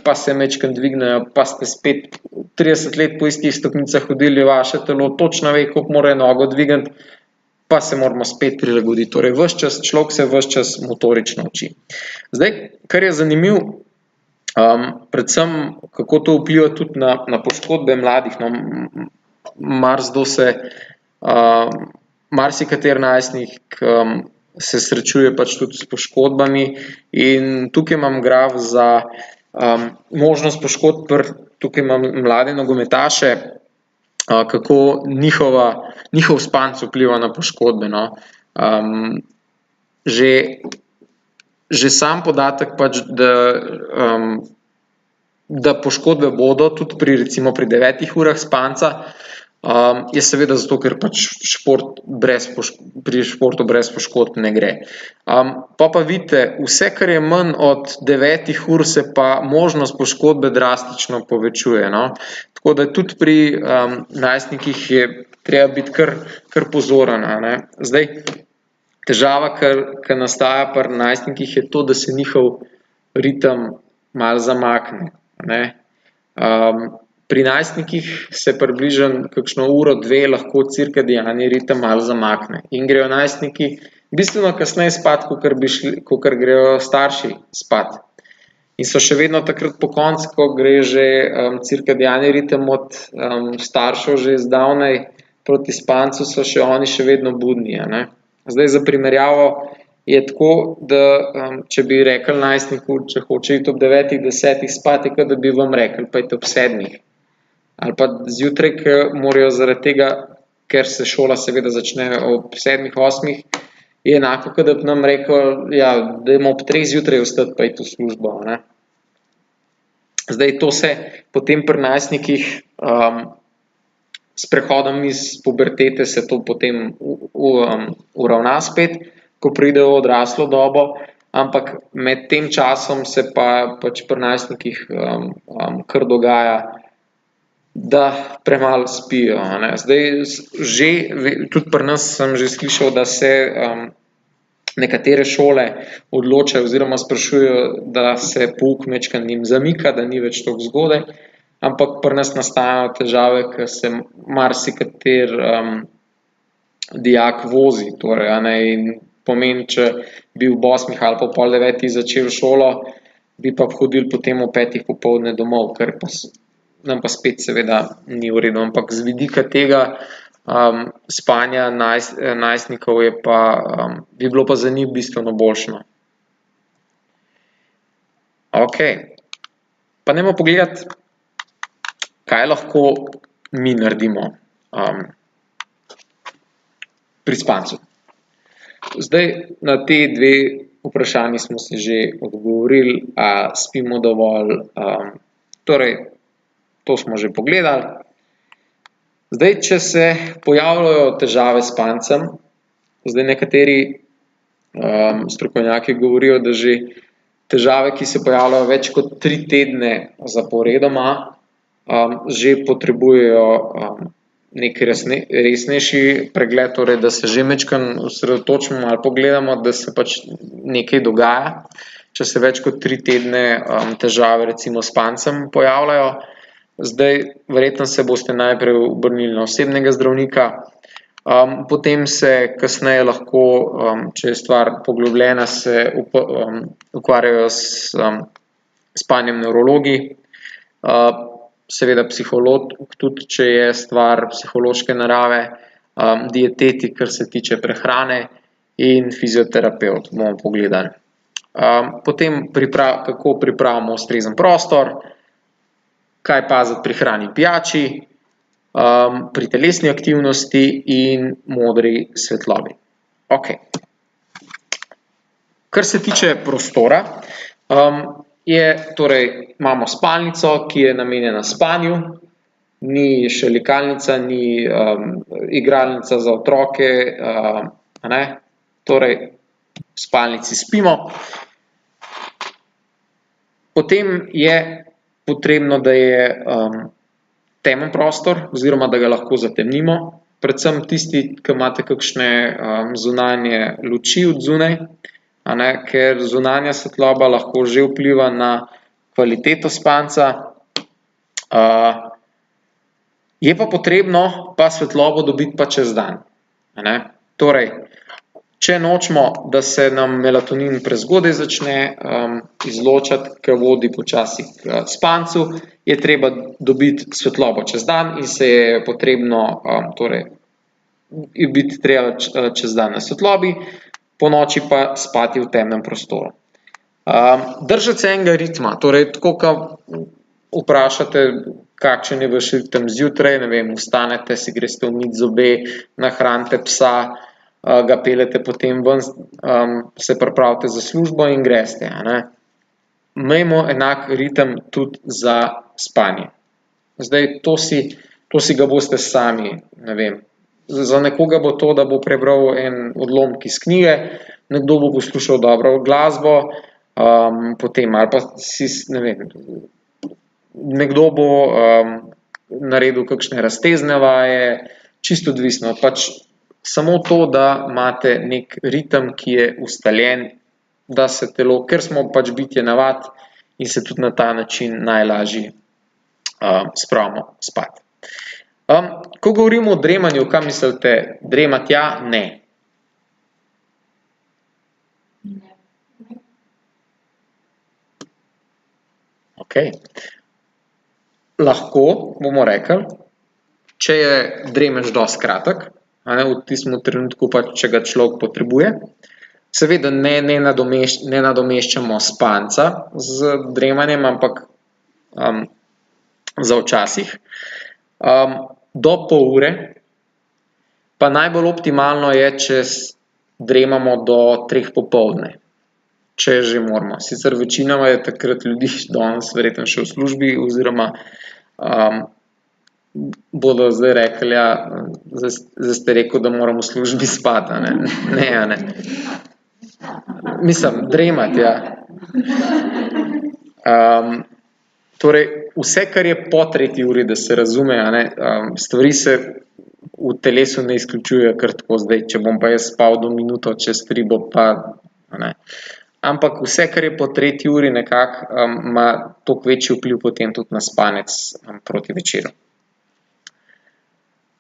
pa se majčkeno dvignejo, pa ste spet 30 let po istih stopnicah hodili, vaše telo točno ve, koliko mora nogo dvigniti, pa se moramo spet prilagoditi. Torej, človek se ves čas motorično uči. Zdaj, kar je zanimivo, predvsem, kako to vpliva tudi na poškodbe mladih, no, marsikateri najstnik se srečuje pač tudi s poškodbami in tukaj imam graf za možnost poškodb, tukaj imam mlade nogometaše, kako njihov spanec vpliva na poškodbe, no. Že sam podatek pač, da poškodbe bodo tudi recimo pri 9 urah spanca, je seveda zato, ker pač pri športu brez poškodb ne gre. Pa vidite, vse, kar je manj od 9 ur, se pa možnost poškodbe drastično povečuje, no. Tako da tudi pri najstnikih je treba biti kar pozoren, ne. Zdaj, težava, ki nastaja pri najstnikih, je to, da se njihov ritem malo zamakne, ne. Pri najstnikih se približno kakšno uro, dve lahko cirkadiani ritem malo zamakne in grejo najstniki bistveno kasneje spat, kakor grejo starši spat. In so še vedno takrat po koncu, ko gre že cirkadiani ritem od staršev že zdavnaj proti spancu, so še oni še vedno budni, ne. Zdaj, za primerjavo je tako, da če bi rekli najstniku, če hoče iti ob 9, 10 spat, je kot da bi vam rekli, pa ite ob 7. Ali pa zjutraj, ki morajo zaradi tega, ker se šola seveda začne ob 7, 8, je enako, kot da bi nam rekel, ja, dajmo ob 3 zjutraj vstati pa iti v službo, ne. Zdaj, to se potem pri najstnikih s prehodom iz pubertete se to potem uravna spet, ko pridejo v odraslo dobo, ampak med tem časom se pa pač pri najstnikih kar dogaja, da premalo spijo, ne. Zdaj, tudi pri nas sem že slišal, da se nekatere šole odločajo oziroma sprašujejo, da se pouk majčkeno njim zamika, da ni več toliko zgodaj, ampak pri nas nastajajo težave, ker se marsikateri dijak vozi, torej, in pomeni, če bi ob 8 ali pa pol 9 začel šolo, bi pa hodili potem ob 5 popoldne domov, kar pa nam pa spet seveda ni v redu, ampak z vidika tega spanja najstnikov je pa, bi bilo pa za njih bistveno boljše, no. Okej, pa dajmo pogledati, kaj lahko mi naredimo pri spancu. Zdaj, na te dve vprašanji smo se že odgovorili, a spimo dovolj, torej, to smo že pogledali. Zdaj, če se pojavljajo težave s spancem, zdaj nekateri strokovnjaki govorijo, da že težave, ki se pojavljajo več kot 3 tedne zaporedoma, že potrebujejo nek resnejši pregled, torej, da se že majčkeno osredotočimo ali pogledamo, da se pač nekaj dogaja, če se več kot 3 tedne težave recimo s spancem pojavljajo. Zdaj, verjetno se boste najprej obrnili na osebnega zdravnika, Potem se kasneje lahko, če je stvar poglobljena, se ukvarjajo s spanjem nevrologi, seveda psiholog, tudi če je stvar psihološke narave, dietetik, kar se tiče prehrane, in fizioterapevt bomo pogledali. Potem kako pripravimo ustrezen prostor, kaj paziti pri hrani in pijači, pri telesni aktivnosti in modri svetlobi. Okej. Kar se tiče prostora, torej imamo spalnico, ki je namenjena spanju, ni šalikalnica, ni igralnica za otroke, torej v spalnici spimo. Potem je potrebno, da je temen prostor oziroma da ga lahko zatemnimo, predvsem tisti, ki imate kakšne zunanje luči od zunaj, ker zunanja svetloba lahko že vpliva na kvaliteto spanca. Je pa potrebno pa svetlobo dobiti pa čez dan. Torej, če nočemo, da se nam melatonin prezgodaj začne izločati, ki vodi počasi k spancu, je treba dobiti svetlobo čez dan in se je potrebno, torej, biti treba čez dan na svetlobi, ponoči pa spati v temnem prostoru. Držati se enega ritma, torej tako, ko vprašate, kakšen je vaš ritem zjutraj, ne vem, vstanete, si greste umit zobe, nahranite psa, ga peljete potem ven, se pripravite za službo in greste. Imejmo enak ritem tudi za spanje. Zdaj, to si ga boste sami, ne vem. Za nekoga bo to, da bo prebral en odlomek iz knjige, nekdo bo poslušal dobro glasbo, potem ali pa si, ne vem, nekdo bo naredil kakšne raztezne vaje, čisto odvisno, pač samo to, da imate nek ritem, ki je ustaljen, da se telo, ker smo pač bitje navad in se tudi na ta način najlažje spravimo spat. Ko govorimo o dremanju, kaj mislite? Dremati ja, ne. Okej. Lahko, bomo rekli, če je dremež dosti kratek, v tistem trenutku pač, če ga človek potrebuje. Seveda ne nadomeščamo spanca z dremanjem, ampak za včasih. Do pol ure, pa najbolj optimalno je, če dremamo do 3 popoldne, če že moramo. Sicer večinoma je takrat ljudi danes verjetno še v službi oziroma bodo zdaj rekli, ja, zdaj ste rekel, da moram v službi spati, ne. Mislim, dremati, ja. Torej, vse, kar je po 3. uri, da se razume, stvari se v telesu ne izključujejo kar tako zdaj, če bom pa jaz spal do minuto čez 3, bo pa, ampak vse, kar je po 3. uri nekako, ima toliko večji vpliv potem tudi na spanec proti večeru.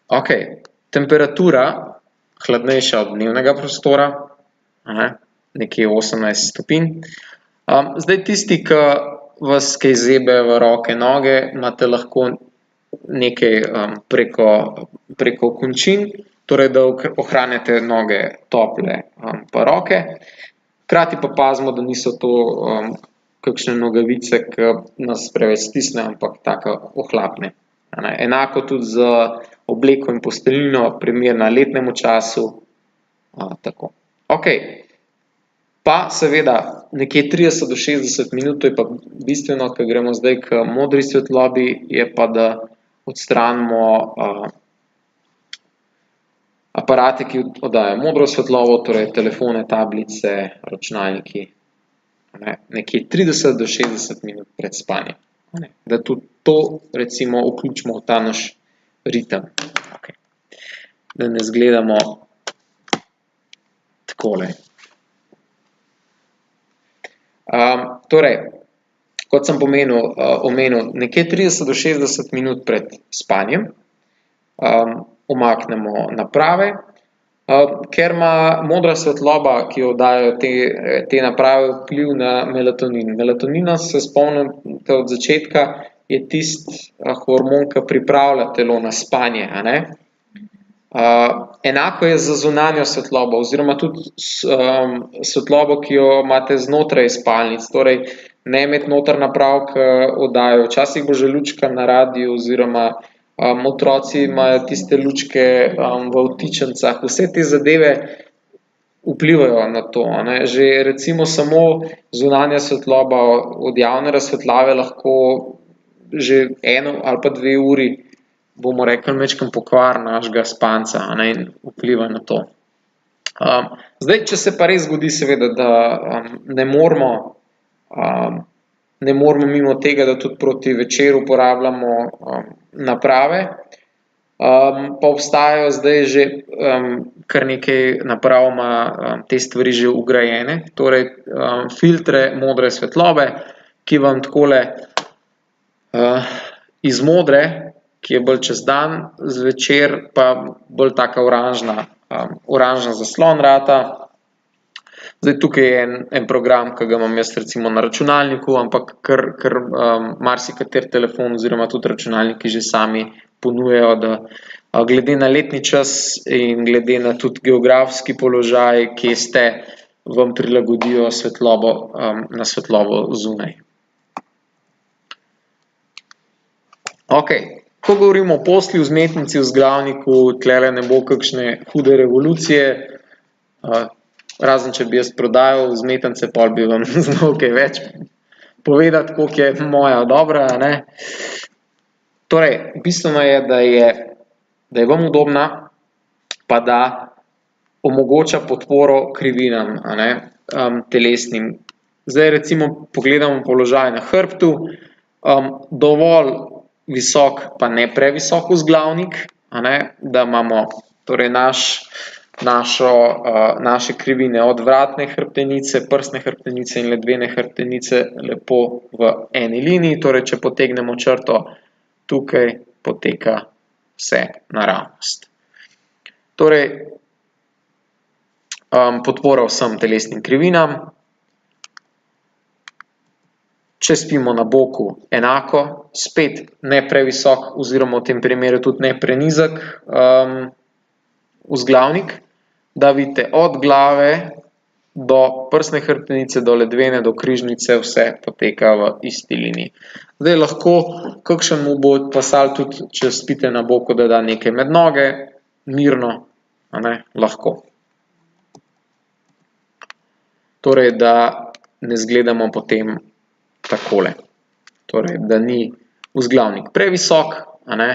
Okej, temperatura, hladnejša od dnevnega prostora, nekje 18 stopinj. Zdaj tisti, ki vas kaj zebe v roke, noge, imate lahko nekaj preko končin, torej da ohranjate noge tople pa roke. Hkrati pa pazimo, da niso to kakšne nogavice, ki nas preveč stisne, ampak take ohlapne. Enako tudi z obleko in posteljnino, primerna letnemu času, tako. Okej, pa seveda nekje 30 do 60 minut, to je pa bistveno, ko gremo zdaj k modri svetlobi, je pa, da odstranimo aparate, ki oddajajo modro svetlobo, torej telefone, tablice, računalniki, nekje 30 do 60 minut pred spanjem. Da tudi to recimo vključimo v ta naš ritem. Da ne izgledamo takole. Torej, kot sem omenil, nekje 30 do 60 minut pred spanjem, umaknemo naprave. Ker ima modra svetloba, ki jo dajo te naprave, vpliv na melatonin. Melatonina, se spomnite od začetka, je tisti hormon, ki pripravlja telo na spanje, a ne? Enako je za zunanjo svetlobo oziroma tudi svetlobo, ki jo imate znotraj spalnic, torej ne imeti noter naprav, ki oddajajo. Včasih bo že lučka na radiu oziroma otroci imajo tiste lučke v vtičnicah. Vse te zadeve vplivajo na to, a ne. Že recimo samo zunanja svetloba od javne razsvetljave lahko že 1 ali pa 2 uri, bomo rekli, majčkeno pokvari našega spanca, a ne, in vpliva na to. Zdaj, če se pa res zgodi seveda, da ne moremo mimo tega, da tudi proti večeru uporabljamo naprave, pa obstajajo zdaj že kar nekaj naprav ima te stvari že vgrajene, torej filtre modre svetlobe, ki vam takole iz modre, ki je bolj čez dan, zvečer pa bolj taka oranžna zaslon rata. Zdaj, tukaj je en program, ki ga imam jaz recimo na računalniku, ampak kar marsikateri telefon oziroma tudi računalniki že sami ponujajo, da glede na letni čas in glede na tudi geografski položaj, kje ste, vam prilagodijo svetlobo na svetlobo zunaj. Okej. Ko govorimo o postelji, vzmetnici, vzglavniku, tlele ne bo kakšne hude revolucije, razen če bi jaz prodajal vzmetnice, pol bi vam znal kaj več povedati, koliko je moja dobra, a ne. Torej, bistveno je, da je vam udobna, pa da omogoča podporo krivinam, a ne, telesnim. Zdaj recimo pogledamo položaj na hrbtu, dovolj visok, pa ne previsok vzglavnik, a ne, da imamo torej naše krivine od vratne hrbtenice, prsne hrbtenice in ledvene hrbtenice lepo v eni liniji, torej če potegnemo črto, tukaj poteka vse naravnost. Torej, podpora vsem telesnim krivinam. Če spimo na boku, enako, spet ne previsok oziroma v tem primeru tudi ne prenizek vzglavnik, da vidite od glave do prsne hrbtenice, do ledvene, do križnice, vse poteka v isti liniji. Zdaj lahko kakšnemu bo pasalo tudi, če spite na boku, da da nekaj med noge, mirno, a ne, lahko. Torej, da ne izgledamo potem takole. Torej, da ni vzglavnik previsok, a ne,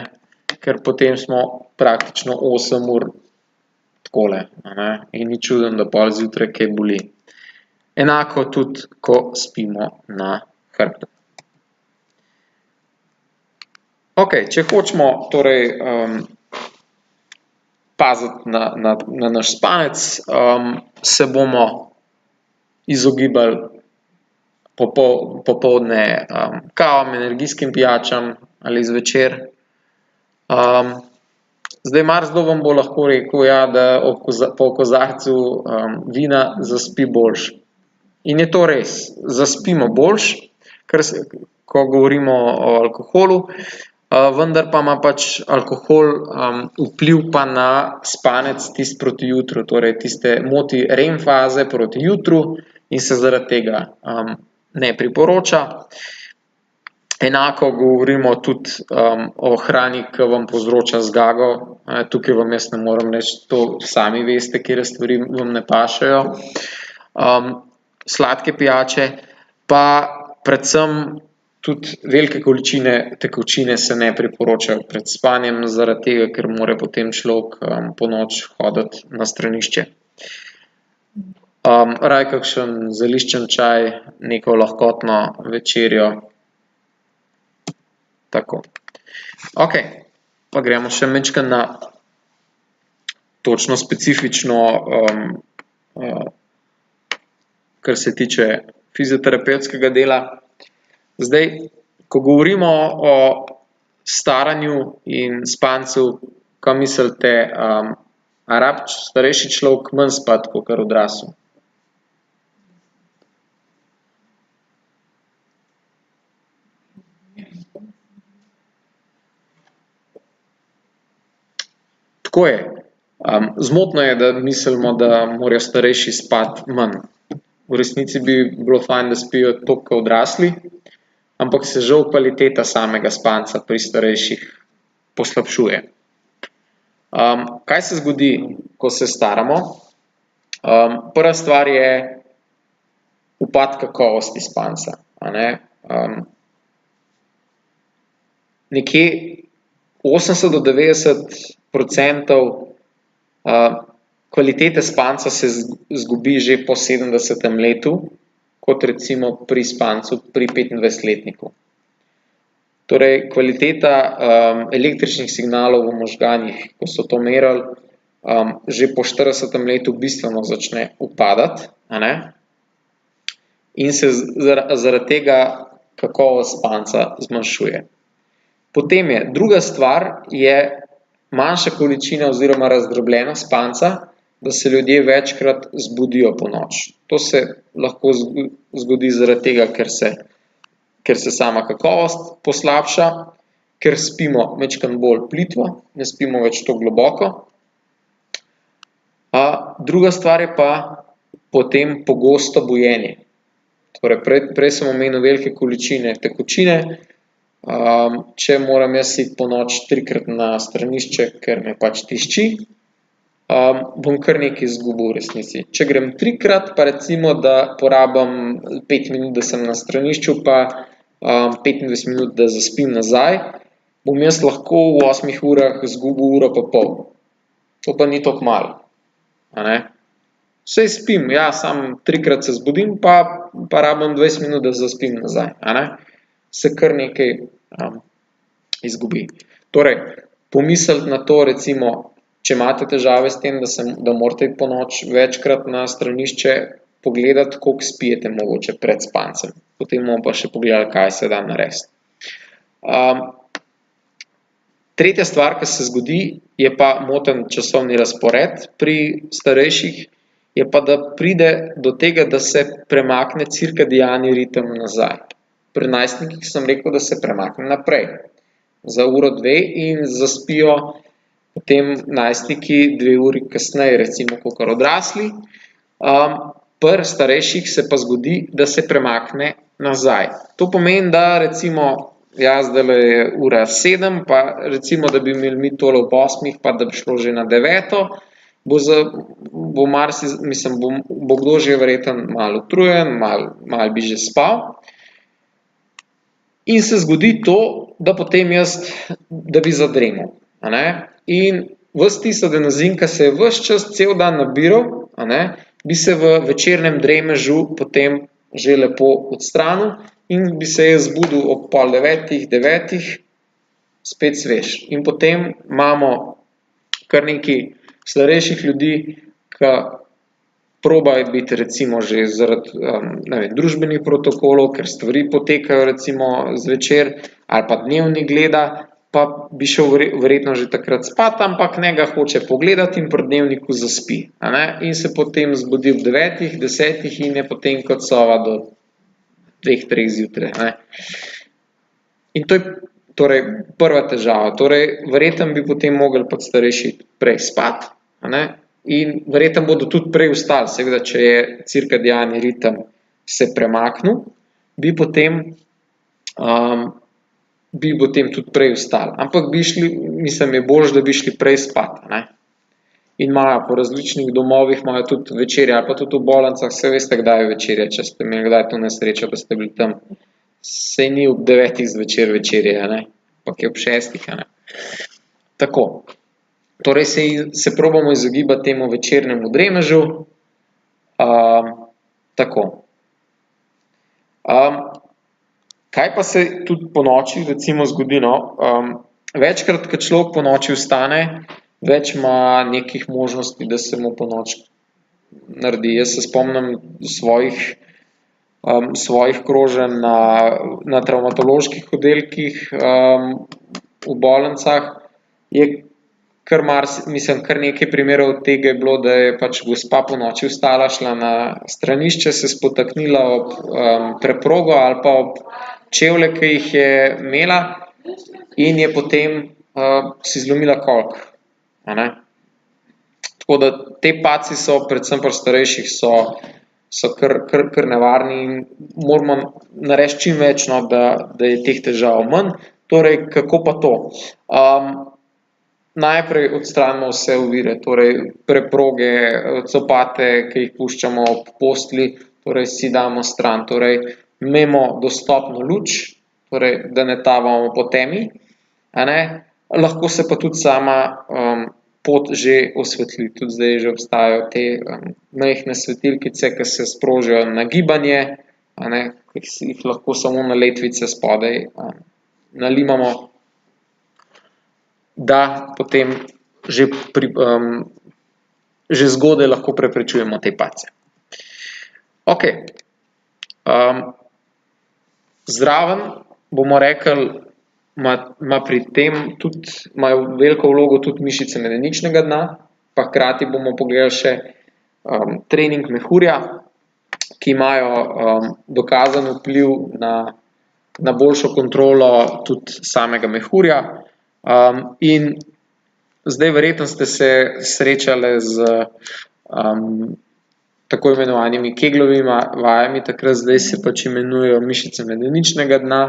ker potem smo praktično 8 ur takole, a ne, in ni čudno, da pol zjutraj kaj boli. Enako tudi, ko spimo na hrbtu. Okej, če hočemo torej paziti na naš spanec, se bomo izogibali popoldne kavam, energijskim pijačam ali zvečer. Zdaj, marsikdo vam bo lahko rekel, ja, da po kozarcu vina zaspi boljše. In je to res, zaspimo boljše, ko govorimo o alkoholu, vendar pa ima pač alkohol vpliv pa na spanec tisti proti jutru, torej tiste moti REM faze proti jutru in se zaradi tega ne priporoča. Enako govorimo tudi o hrani, ki vam povzroča zgago. Tukaj vam jaz ne morem reči, to sami veste, katere stvari vam ne pašejo. Sladke pijače, pa predvsem tudi velike količine tekočine se ne priporočajo pred spanjem, zaradi tega, ker mora potem človek ponoči hoditi na stranišče. Raje kakšen zeliščen čaj, neko lahkotno večerjo. Tako. Okej, pa gremo še majčkeno na točno specifično, kar se tiče fizioterapevtskega dela. Zdaj, ko govorimo o staranju in spancu, Kaj mislite, a rab starejši človek manj spati kakor odrasel? Tako je. Zmotno je, da mislimo, da morajo starejši spati manj. V resnici bi bilo fajn, da spijo toliko kot odrasli, ampak se žal kvaliteta samega spanca pri starejših poslabšuje. Kaj se zgodi, ko se staramo? Prva stvar je upad kakovosti spanca, a ne. Nekje 80 do 90% kvalitete spanca se izgubi že po 70. letu, kot recimo pri spancu pri 25-letniku. Torej, kvaliteta električnih signalov v možganih, ko so to merili, že po 40. letu bistveno začne upadati, a ne. In se zaradi tega kakovost spanca zmanjšuje. Potem je druga stvar, je manjša količina oziroma razdrobljenost spanca, da se ljudje večkrat zbudijo ponoči. To se lahko zgodi zaradi tega, ker se sama kakovost poslabša, ker spimo majčkeno bolj plitvo, ne spimo več tako globoko. Druga stvar je pa potem pogosto bujenje. Torej, prej sem omenil velike količine tekočine. Če moram jaz iti ponoči 3-krat na stranišče, ker me pač tišči, bom kar nekaj izgubil v resnici. Če grem 3-krat, pa recimo, da porabim 5 minut, da sem na stranišču, pa 25 minut, da zaspim nazaj, bom jaz lahko v 8 urah izgubil uro pa pol. To pa ni toliko malo, a ne. Saj spim, ja, samo 3-krat se zbudim, pa rabim 20 minut, da zaspim nazaj, a ne. Se kar nekaj izgubi. Torej, pomisliti na to, recimo, če imate težave s tem, da morate iti ponoči večkrat na stranišče, pogledati, koliko spijete mogoče pred spancem. Potem bomo pa še pogledali, kaj se da narediti. Tretja stvar, ki se zgodi, je pa moten časovni razpored pri starejših, je pa, da pride do tega, da se premakne cirkadiani ritem nazaj. Pri najstnikih sem rekel, da se premakne naprej. Za uro, dve in zaspijo potem najstniki 2 uri kasneje, recimo, kakor odrasli. Pri starejših se pa zgodi, da se premakne nazaj. To pomeni, da recimo, zdajle je ura 7, pa recimo, da bi imeli mi tole ob 8, pa da bi šlo že na 9, bo kdo že verjetno malo utrujen, malo bi že spal. In se zgodi to, da potem da bi zadremal, a ne. In ves tisti adenozin, ki se je ves čas cel dan nabiral, a ne, bi se v večernem dremežu potem že lepo odstranil in bi se jaz zbudil ob pol 9, 9, spet svež. In potem imamo kar nekaj starejših ljudi, ki probajo biti recimo že zaradi družbenih protokolov, ker stvari potekajo recimo zvečer, ali pa dnevnik gleda, pa bi šel verjetno že takrat spat, ampak ne ga hoče pogledati in pri dnevniku zaspi, a ne, in se potem zbudi ob 9, 10 in je potem kot sova do 2, 3 zjutraj, a ne. In to je torej prva težava. Torej, verjetno bi potem mogli pač starejši prej spati, a ne, in verjetno bodo tudi prej vstali, seveda, če je cirkadiani ritem se premaknil, bi potem tudi prej vstali. Ampak je boljše, da bi šli prej spat, a ne. In imajo po različnih domovih, imajo tudi večerje, ali pa tudi v bolnicah, saj veste, kdaj je večerja, če ste imeli kdaj to nesrečo, da ste bili tam. Saj ni ob 9 zvečer večerje, a ne, ampak je ob 6, a ne. Tako. Torej se probamo izogibati temu večernemu dremežu. Tako. Kaj pa se tudi ponoči recimo zgodi, no? Večkrat, ko človek ponoči vstane, več ima nekih možnosti, da se mu ponoči naredi. Jaz se spomnim svojih kroženj na travmatoloških oddelkih v bolnicah, je kar nekaj primerov od tega je bilo, da je pač gospa ponoči vstala, šla na stranišče, se spotaknila ob preprogo ali pa ob čevlje, ki jih je imela in je potem si zlomila kolk. Tako da te padci so, predvsem pri starejših, so kar nevarni in moramo narediti čim več, no, da je teh težav manj. Torej, kako pa to? Najprej odstranimo vse ovire, torej preproge, copate, ki jih puščamo ob postelji, torej si damo stran, torej imamo dostopno luč, torej da ne tavamo po temi, lahko se pa tudi sama pot že osvetli, tudi zdaj že obstajajo te majhne svetilkice, ki se sprožijo na gibanje, ki jih lahko samo na letvice spodaj nalimamo, da potem že zgodaj lahko preprečujemo te padce. Ok. Zraven bomo rekli, imajo veliko vlogo tudi mišice medeničnega dna, pa hkrati bomo pogledali še trening mehurja, ki imajo dokazan vpliv na boljšo kontrolo tudi samega mehurja. In zdaj verjetno ste se srečali z tako imenovanimi Keglovimi vajami, takrat zdaj se pač imenujejo mišice medeničnega dna.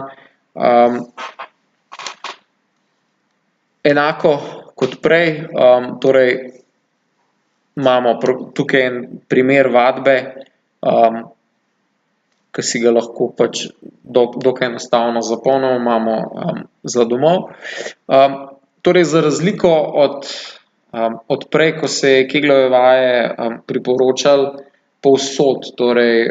Enako kot prej, torej imamo tukaj en primer vadbe, ki si ga lahko pač dokaj enostavno zapolnimo, imamo za domov. Torej, za razliko od prej, ko se je Keglove vaje priporočalo povsod, torej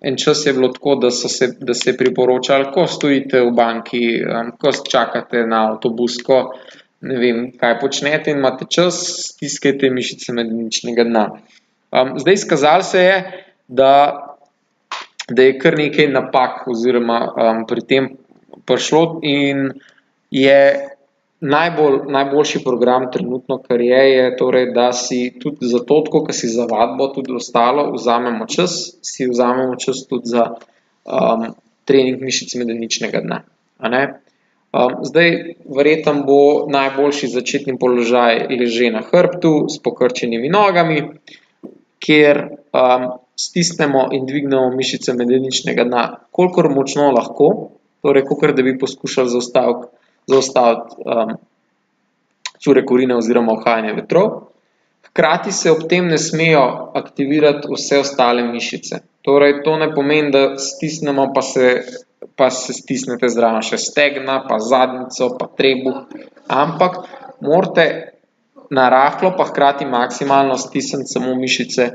en čas je bilo tako, da se je priporočalo, ko stojite v banki, ko čakate na avtobus, ko ne vem, kaj počnete in imate čas, stiskajte mišice medeničnega dna. Zdaj, izkazalo se je, da je kar nekaj napak oziroma pri tem prišlo in je najboljši program trenutno, kar je torej, da si tudi za to, tako kot si za vadbo, tudi ostalo vzamemo čas, si vzamemo čas tudi za trening mišic medeničnega dna. Zdaj, verjetno bo najboljši začetni položaj leže na hrbtu s pokrčenimi nogami, kjer stisnemo in dvignemo mišice medeničnega dna, kolikor močno lahko, torej kolikor da bi poskušali zaustaviti curek urine oziroma uhajanje vetrov. Hkrati se ob tem ne smejo aktivirati vse ostale mišice. Torej, to ne pomeni, da stisnemo, pa se stisnete zraven še stegna, pa zadnjico, pa trebuh, ampak morate narahlo, pa hkrati maksimalno stisniti samo mišice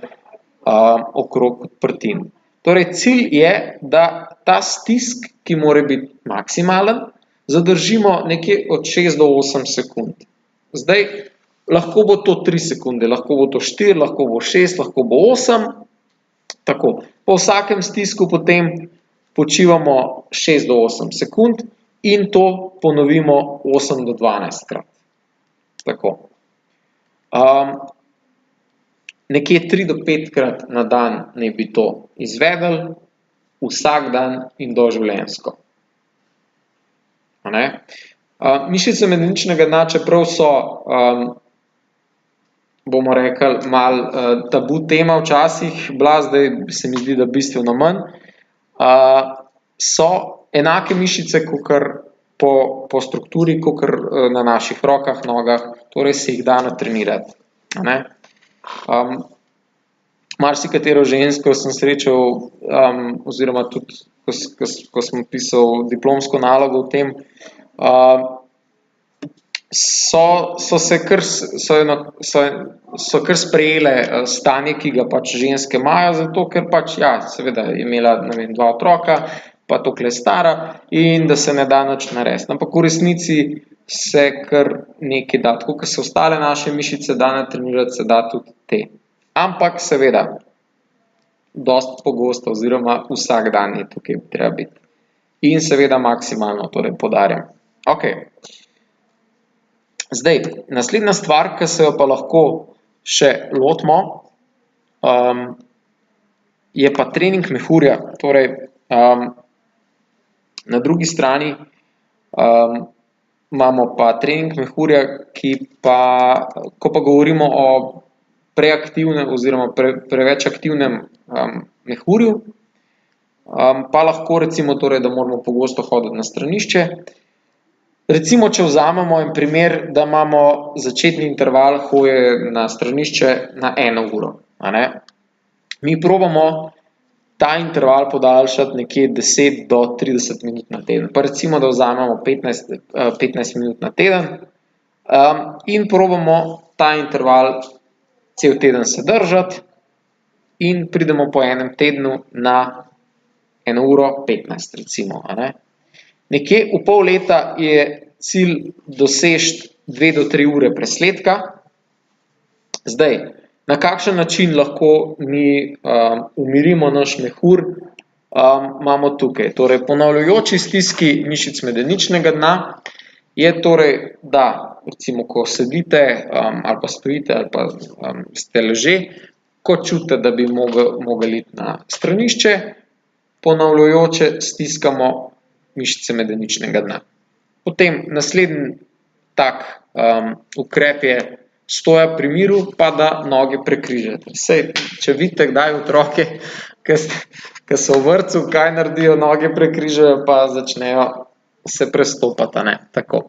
okrog odprtin. Torej, cilj je, da ta stisk, ki mora biti maksimalen, zadržimo nekje od 6 do 8 sekund. Zdaj, lahko bo to 3 sekunde, lahko bo to 4, lahko bo 6, lahko bo 8, tako. Po vsakem stisku potem počivamo 6 do 8 sekund in to ponovimo 8 do 12 krat. Tako. Nekje 3 do 5 krat na dan naj bi to izvedli, vsak dan in doživljenjsko. Mišice medeničnega dna, čeprav so, bomo rekli, malo tabu tema včasih bila, zdaj se mi zdi, da bistveno manj, so enake mišice kakor po strukturi, kakor na naših rokah, nogah, torej se jih da natrenirati. Marsikatero žensko sem srečal, oziroma tudi, ko sem pisal diplomsko nalogo o tem, so kar sprejele stanje, ki ga pač ženske imajo, zato ker pač, ja, seveda je imela, ne vem, 2 otroka, pa toliko je stara in da se ne da nič narediti. Ampak v resnici se kar nekaj da, tako kot se ostale naše mišice da natrenirati, se da tudi te. Ampak seveda, dosti pogosto oziroma vsak dan je tukaj treba biti. In seveda maksimalno, torej poudarjam. Ok. Zdaj, naslednja stvar, ki se jo pa lahko še lotimo, je pa trening mehurja. Torej, na drugi strani imamo pa trening mehurja, ko pa govorimo o preaktivnem oziroma preveč aktivnem mehurju, pa lahko recimo, torej, da moramo pogosto hoditi na stranišče. Recimo, če vzamemo en primer, da imamo začetni interval hoje na stranišče na 1 uro. Mi probamo ta interval podaljšati nekje 10 do 30 minut na teden. Pa recimo, da vzamemo 15 minut na teden in probamo ta interval cel teden se držati in pridemo po enem tednu na 1 uro 15 recimo. Nekje v pol leta je cilj doseči 2 do 3 ure presledka. Zdaj, na kakšen način lahko mi umirimo naš mehur, imamo tukaj. Torej, ponavljajoči stiski mišic medeničnega dna je torej, da recimo, ko sedite ali pa stojite ali pa ste leže, ko čutite, da bi mogli iti na stranišče, ponavljajoče stiskamo mišice medeničnega dna. Potem naslednji tak ukrep je stoja pri miru, pa da noge prekrižate. Saj, če vidite kdaj otroke, ki so v vrtcu, kaj naredijo, noge prekrižajo, pa začnejo se prestopati. Tako.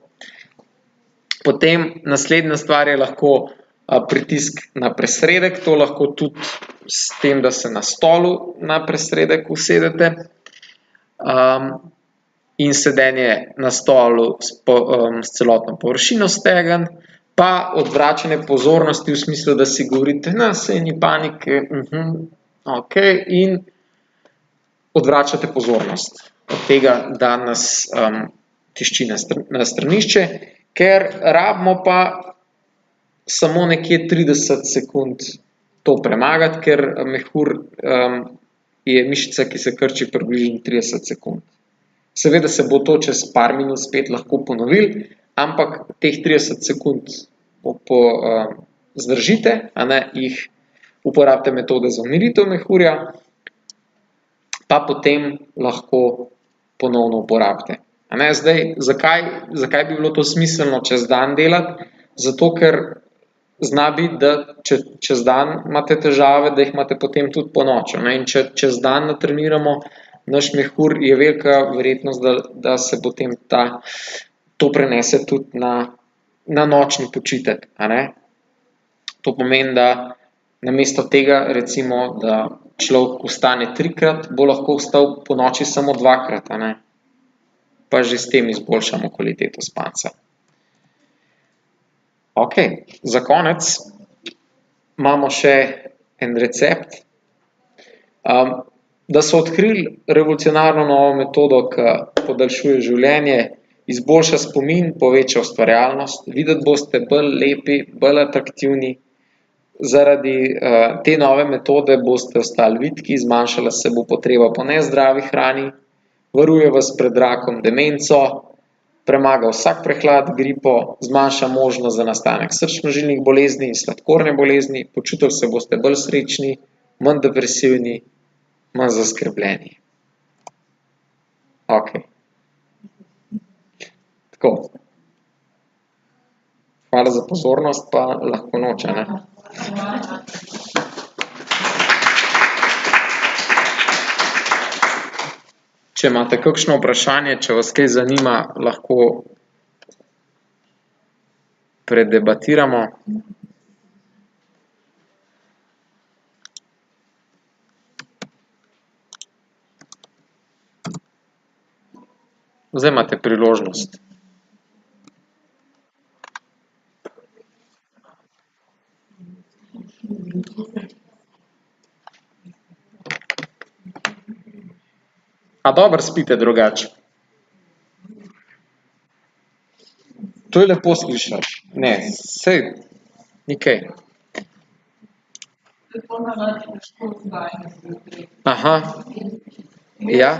Potem naslednja stvar je lahko pritisk na presredek, to lahko tudi s tem, da se na stolu na presredek usedete. In sedenje na stolu s celotno površino stegen, pa odvračanje pozornosti v smislu, da si govorite, saj ni panike, okej, in odvračate pozornost od tega, da nas tišči na stranišče, ker rabimo pa samo nekje 30 sekund to premagati, ker mehur je mišica, ki se krči približno 30 sekund. Seveda se bo to čez par minut spet lahko ponovili, ampak teh 30 sekund zdržite, jih uporabite metode za umiritev mehurja, pa potem lahko ponovno uporabite. Zdaj, zakaj bi bilo to smiselno čez dan delati? Zato, ker zna biti, da če čez dan imate težave, da jih imate potem tudi ponoči. In če čez dan natreniramo naš mehur, je velika verjetnost, da se potem to prenese tudi na nočni počitek. To pomeni, da namesto tega, recimo, da človek vstane 3-krat, bo lahko vstal ponoči samo 2-krat, pa že s tem izboljšamo kvaliteto spanca. Okej, za konec imamo še en recept. Da so odkrili revolucionarno novo metodo, ki podaljšuje življenje, izboljša spomin, poveča ustvarjalnost, videti boste bolj lepi, bolj atraktivni. Zaradi te nove metode boste ostali vitki, zmanjšala se bo potreba po nezdravi hrani, varuje vas pred rakom, demenco, premaga vsak prehlad, gripo, zmanjša možnost za nastanek srčno-žilnih bolezni in sladkorne bolezni, počutili se boste bolj srečni, manj depresivni, manj zaskrbljeni. Okej. Tako. Hvala za pozornost, pa lahko noč, Če imate kakšno vprašanje, če vas kaj zanima, lahko predebatiramo. Zdaj imate priložnost. A dobro spite drugače? To je lepo slišati. Ne, saj, ni kaj. Aha, ja.